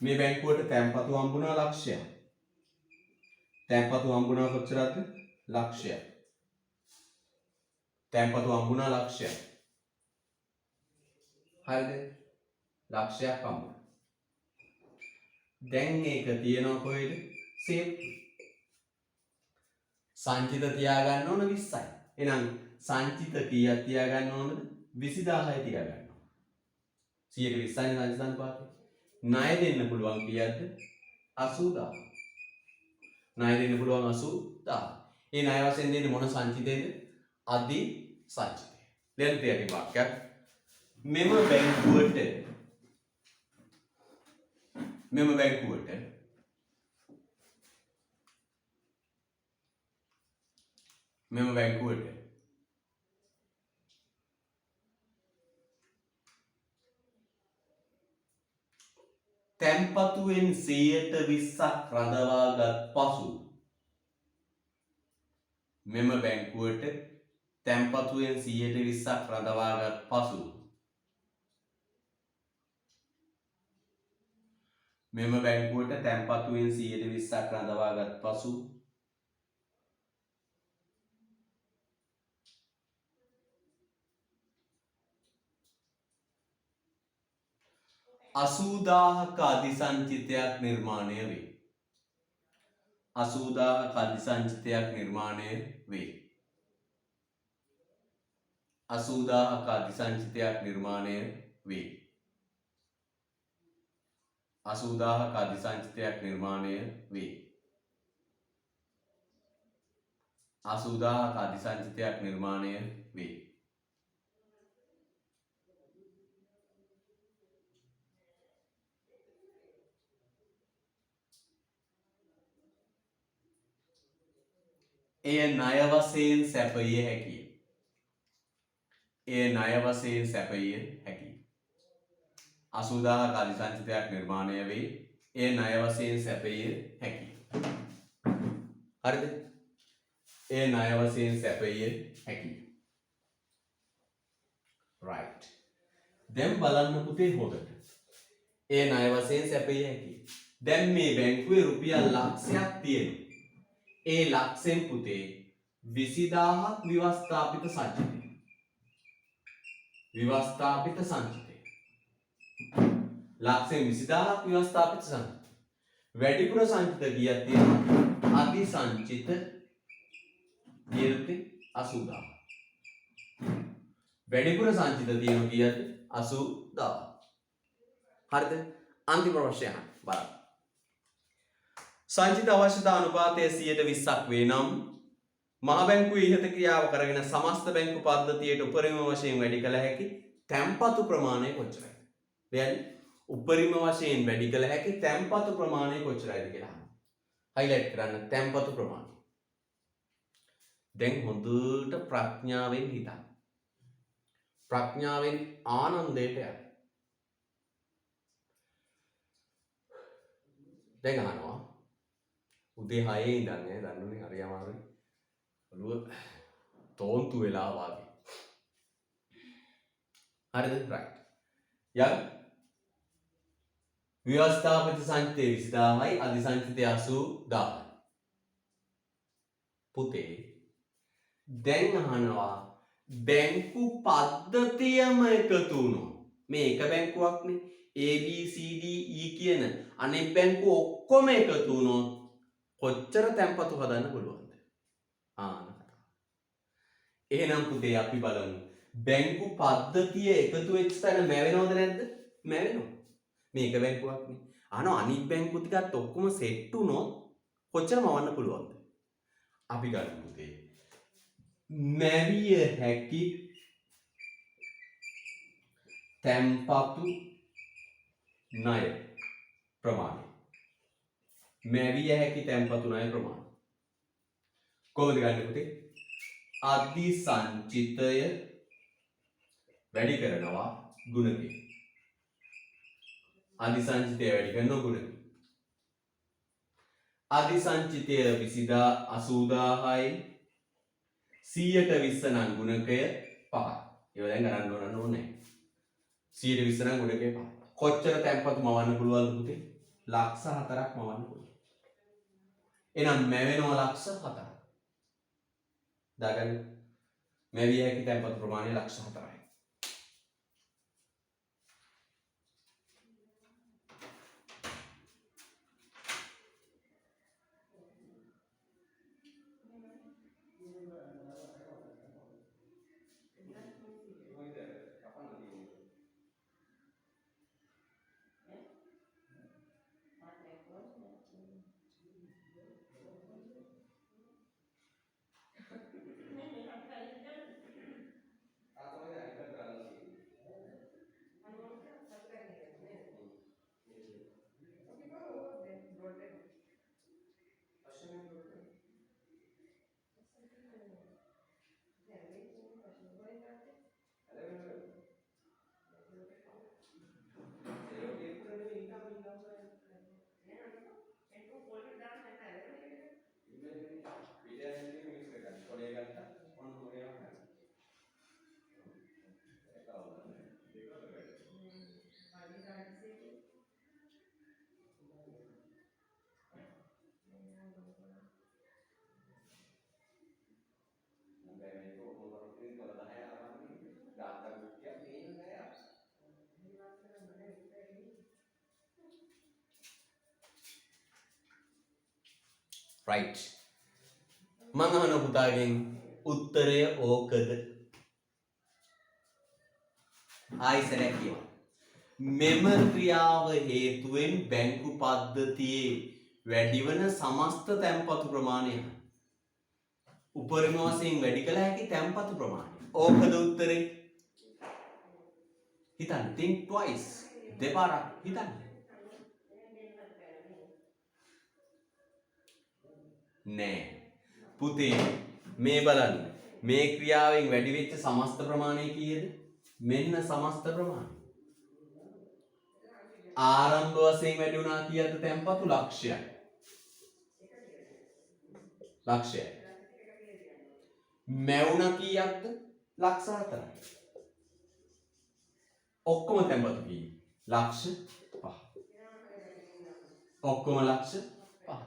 මේ බැංකුවට තැන්පතු හම්බුණා ලක්ෂයක්. තැන්පතු හම්බුණා කොච්චරද? ලක්ෂයක්. තැන්පතු හම්බුණා ලක්ෂයක්. හරිද? ලක්ෂයක් හම්බුණා. දැන් මේක තියනවා කොහෙද? සේව්. සංචිත තියාගන්න ඕන 20යි. එහෙනම් සංචිත කීයක් තියාගන්න ඕනද? 20000යි තියාගන්න ඕන. 120යි සංචිත අනුපාතය. ණය දෙන්න පුළුවන් කීයක්ද? 80000. ණය දෙන්න පුළුවන් 80000. ඒ ණය වශයෙන් දෙන්නේ මොන සංචිතේද? අධි සංචිතය. දැන් තියගේ වාක්‍යයක්. මෙම බැංකුවට තැන්පතුවෙන් 120ක් රඳවාගත් පසු මෙම බැංකුවට තැන්පතුවෙන් 120ක් රඳවාගත් පසු මෙම බැංකුවට තැන්පතුවෙන් 120ක් රඳවාගත් පසු අසූදාහක අධිසංචිතයක් නිර්මාණය වේ. 80000ක අධිසංචිතයක් නිර්මාණය වේ. 80000ක අධිසංචිතයක් නිර්මාණය වේ. 80000ක අධිසංචිතයක් නිර්මාණය වේ. 80000ක අධිසංචිතයක් නිර්මාණය වේ. එය ණය වශයෙන් සැපයිය හැකිය. එය ණය වශයෙන් සැපයිය හැකිය. 80000ක අධිසංචිතයක් නිර්මාණය වේ. එය ණය වශයෙන් සැපයිය හැකිය. හරිද? එය ණය වශයෙන් සැපයිය හැකිය. right. දැන් බලන්න පුතේ හොදට. ඒ ණය වශයෙන් සැපිය හැකි. දැන් මේ බැංකුවේ රුපියල් ලක්ෂයක් තියෙනවා. ඒ ලක්ෂෙන් පුතේ 20000ක් විවස්ථාපිත සංචිතය. විවස්ථාපිත සංචිතය. ලක්ෂෙන් 20000ක් විවස්ථාපිත සංචිතය. වැඩිපුර සංචිත කීයක් තියෙනවද? අධි සංචිත තියෙන්නේ 80000. වැඩිපුර සංචිත තියෙනවා කීයද? 80000. හරිද? අන්තිම ප්‍රශ්නය අහන්න බලන්න. සංචිත අවශ්‍යතා අනුපාතය 120ක් වේ නම් මහ බැංකුවේ ඉහත ක්‍රියාව කරගෙන සමස්ත බැංකු පද්ධතියට උපරිම වශයෙන් වැඩි කළ හැකි තැන්පතු ප්‍රමාණය කොච්චරයි? දැන් උපරිම වශයෙන් වැඩි කළ හැකි තැන්පතු ප්‍රමාණය කොච්චරයිද කියලා අහන්න. හයිලයිට් කරන්න තැන්පතු ප්‍රමාණය. දැන් හොඳට ප්‍රඥාවෙන් හිතන්න. ප්‍රඥාවෙන් ආනන්දයට යන්න. දැන් අහනවා උදේ 6 ඉඳන් නේ දන්නුනේ හරි අමාරුයි. ඔළුව තෝන්තු වෙලා වාගේ. හරිද? රයිට්. යන්න. ව්‍යවස්ථාපිත සංචිතය 20000යි අධි සංචිතය 80000යි. පුතේ දැන් අහනවා බැංකු පද්ධතියම එකතු වුණොත් මේ එක බැංකුවක්නේ ABCD E කියන අනෙක් බැංකු ඔක්කොම එකතු වුණොත් කොච්චර තැන්පතු හදන්න පුළුවන්ද? එහෙනම් පුතේ අපි බලමු බැංකු පද්ධතිය එකතු වෙච්ච තැන මැවෙනවද නැද්ද? මැවෙනවා. මේක බැංකුවක්නේ. අනිත් බැංකු ටිකත් ඔක්කොම සෙට් වුණොත් කොච්චර මවන්න පුළුවන්ද? අපි ගන්න පුතේ. මැවිය හැකි තැන්පතු ණය ප්‍රමාණය. මැවිය හැකි තැන්පතු ණය ප්‍රමාණය. කොහොමද ගන්න පුතේ? අධි සංචිතය වැඩි කරනවා ගුණකේ. අධි සංචිතය වැඩි කරනවා ගුණකේ. අධි සංචිතය 80000යි 120 නම් ගුණකය 5යි. ඒවා දැන් ගණන් කරන්න ඕනේ නැහැ. 120 නම් ගුණකය 5යි. කොච්චර තැන්පතු මවන්න පුළුවන්ද පුතේ? ලක්ෂ 4ක් මවන්න පුළුවන්. එහෙනම් මැවෙනවා ලක්ෂ 4ක්. දාගන්න. මැවිය හැකි තැන්පතු ප්‍රමාණය ලක්ෂ 4යි. right මම අහන පුතාගෙන් උත්තරය ඕකද? ආයිසරක් කියවා. මෙම ක්‍රියාව හේතුවෙන් බැංකු පද්ධතියේ වැඩිවන සමස්ත තැන්පතු ප්‍රමාණය උපරිම වශයෙන් වැඩි කළ හැකි තැන්පතු ප්‍රමාණය. ඕකද උත්තරේ? හිතන්න. think twice. දෙපාරක් හිතන්න. නෑ පුතේ මේ බලන්න මේ ක්‍රියාවෙන් වැඩි වෙච්ච සමස්ත ප්‍රමාණය කීයද? මෙන්න සමස්ත ප්‍රමාණය. ආරම්භ වශයෙන් වැඩි වුණා කීයද තැන්පතු? ලක්ෂයයි. ලක්ෂයයි. මැවුණ කීයක්ද? ලක්ෂ 4යි. ඔක්කොම තැන්පතු කීයද? ලක්ෂ 5. ඔක්කොම ලක්ෂ 5.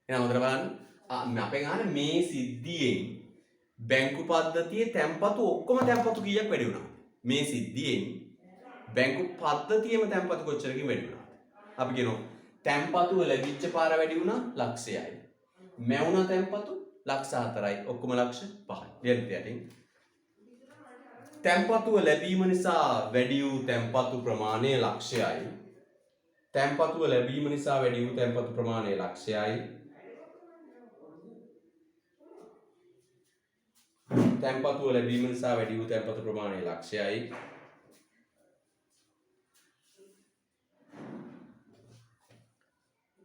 එහෙනම් හොඳට බලන්න. අපෙන් අහන්නේ මේ සිද්ධියෙන් බැංකු පද්ධතියේ තැන්පතු ඔක්කොම තැන්පතු කීයක් වැඩි වුණාද? මේ සිද්ධියෙන් බැංකු පද්ධතියේම තැන්පතු කොච්චරකින් වැඩි වුණාද? අපි කියනවා තැන්පතුව ලැබිච්ච පාර වැඩි වුණා ලක්ෂයයි. මැවුණ තැන්පතු ලක්ෂ 4යි. ඔක්කොම ලක්ෂ 5යි. ලියන්න යටින්. තැන්පතුව ලැබීම නිසා වැඩි වූ තැන්පතු ප්‍රමාණය ලක්ෂයයි. තැන්පතුව ලැබීම නිසා වැඩි වූ තැන්පතු ප්‍රමාණය ලක්ෂයයි. තැන්පතුව ලැබීම නිසා වැඩි වූ තැන්පතු ප්‍රමාණය ලක්ෂයයි.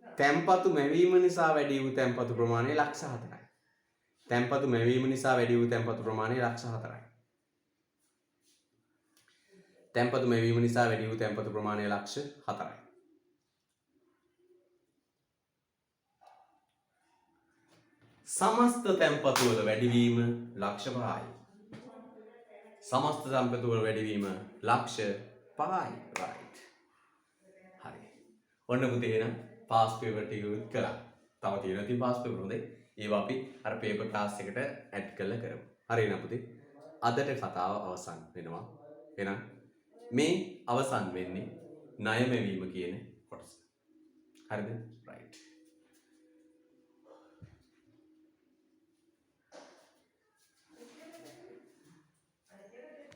තැන්පතු මැවීම නිසා වැඩි වූ තැන්පතු ප්‍රමාණය ලක්ෂ 4යි. තැන්පතු මැවීම නිසා වැඩි වූ තැන්පතු ප්‍රමාණය ලක්ෂ 4යි. තැන්පතු මැවීම නිසා වැඩි වූ තැන්පතු ප්‍රමාණය ලක්ෂ 4යි. සමස්ත තැන්පතු වල වැඩිවීම ලක්ෂ 5යි. සමස්ත තැන්පතු වල වැඩිවීම ලක්ෂ 5යි. right. හරි. ඔන්න පුතේ එහෙනම් පාස් පේපර් ටික උත් කළා. තව තියෙනවා ඉතින් පාස් පේපර් හොඳයි. ඒවා අපි අර පේපර් ක්ලාස් එකට ඇඩ් කරලා කරමු. හරි නේද පුතේ? අදට කතාව අවසන් වෙනවා. එහෙනම් මේ අවසන් වෙන්නේ ණය මෙවීම කියන කොටස. හරිද?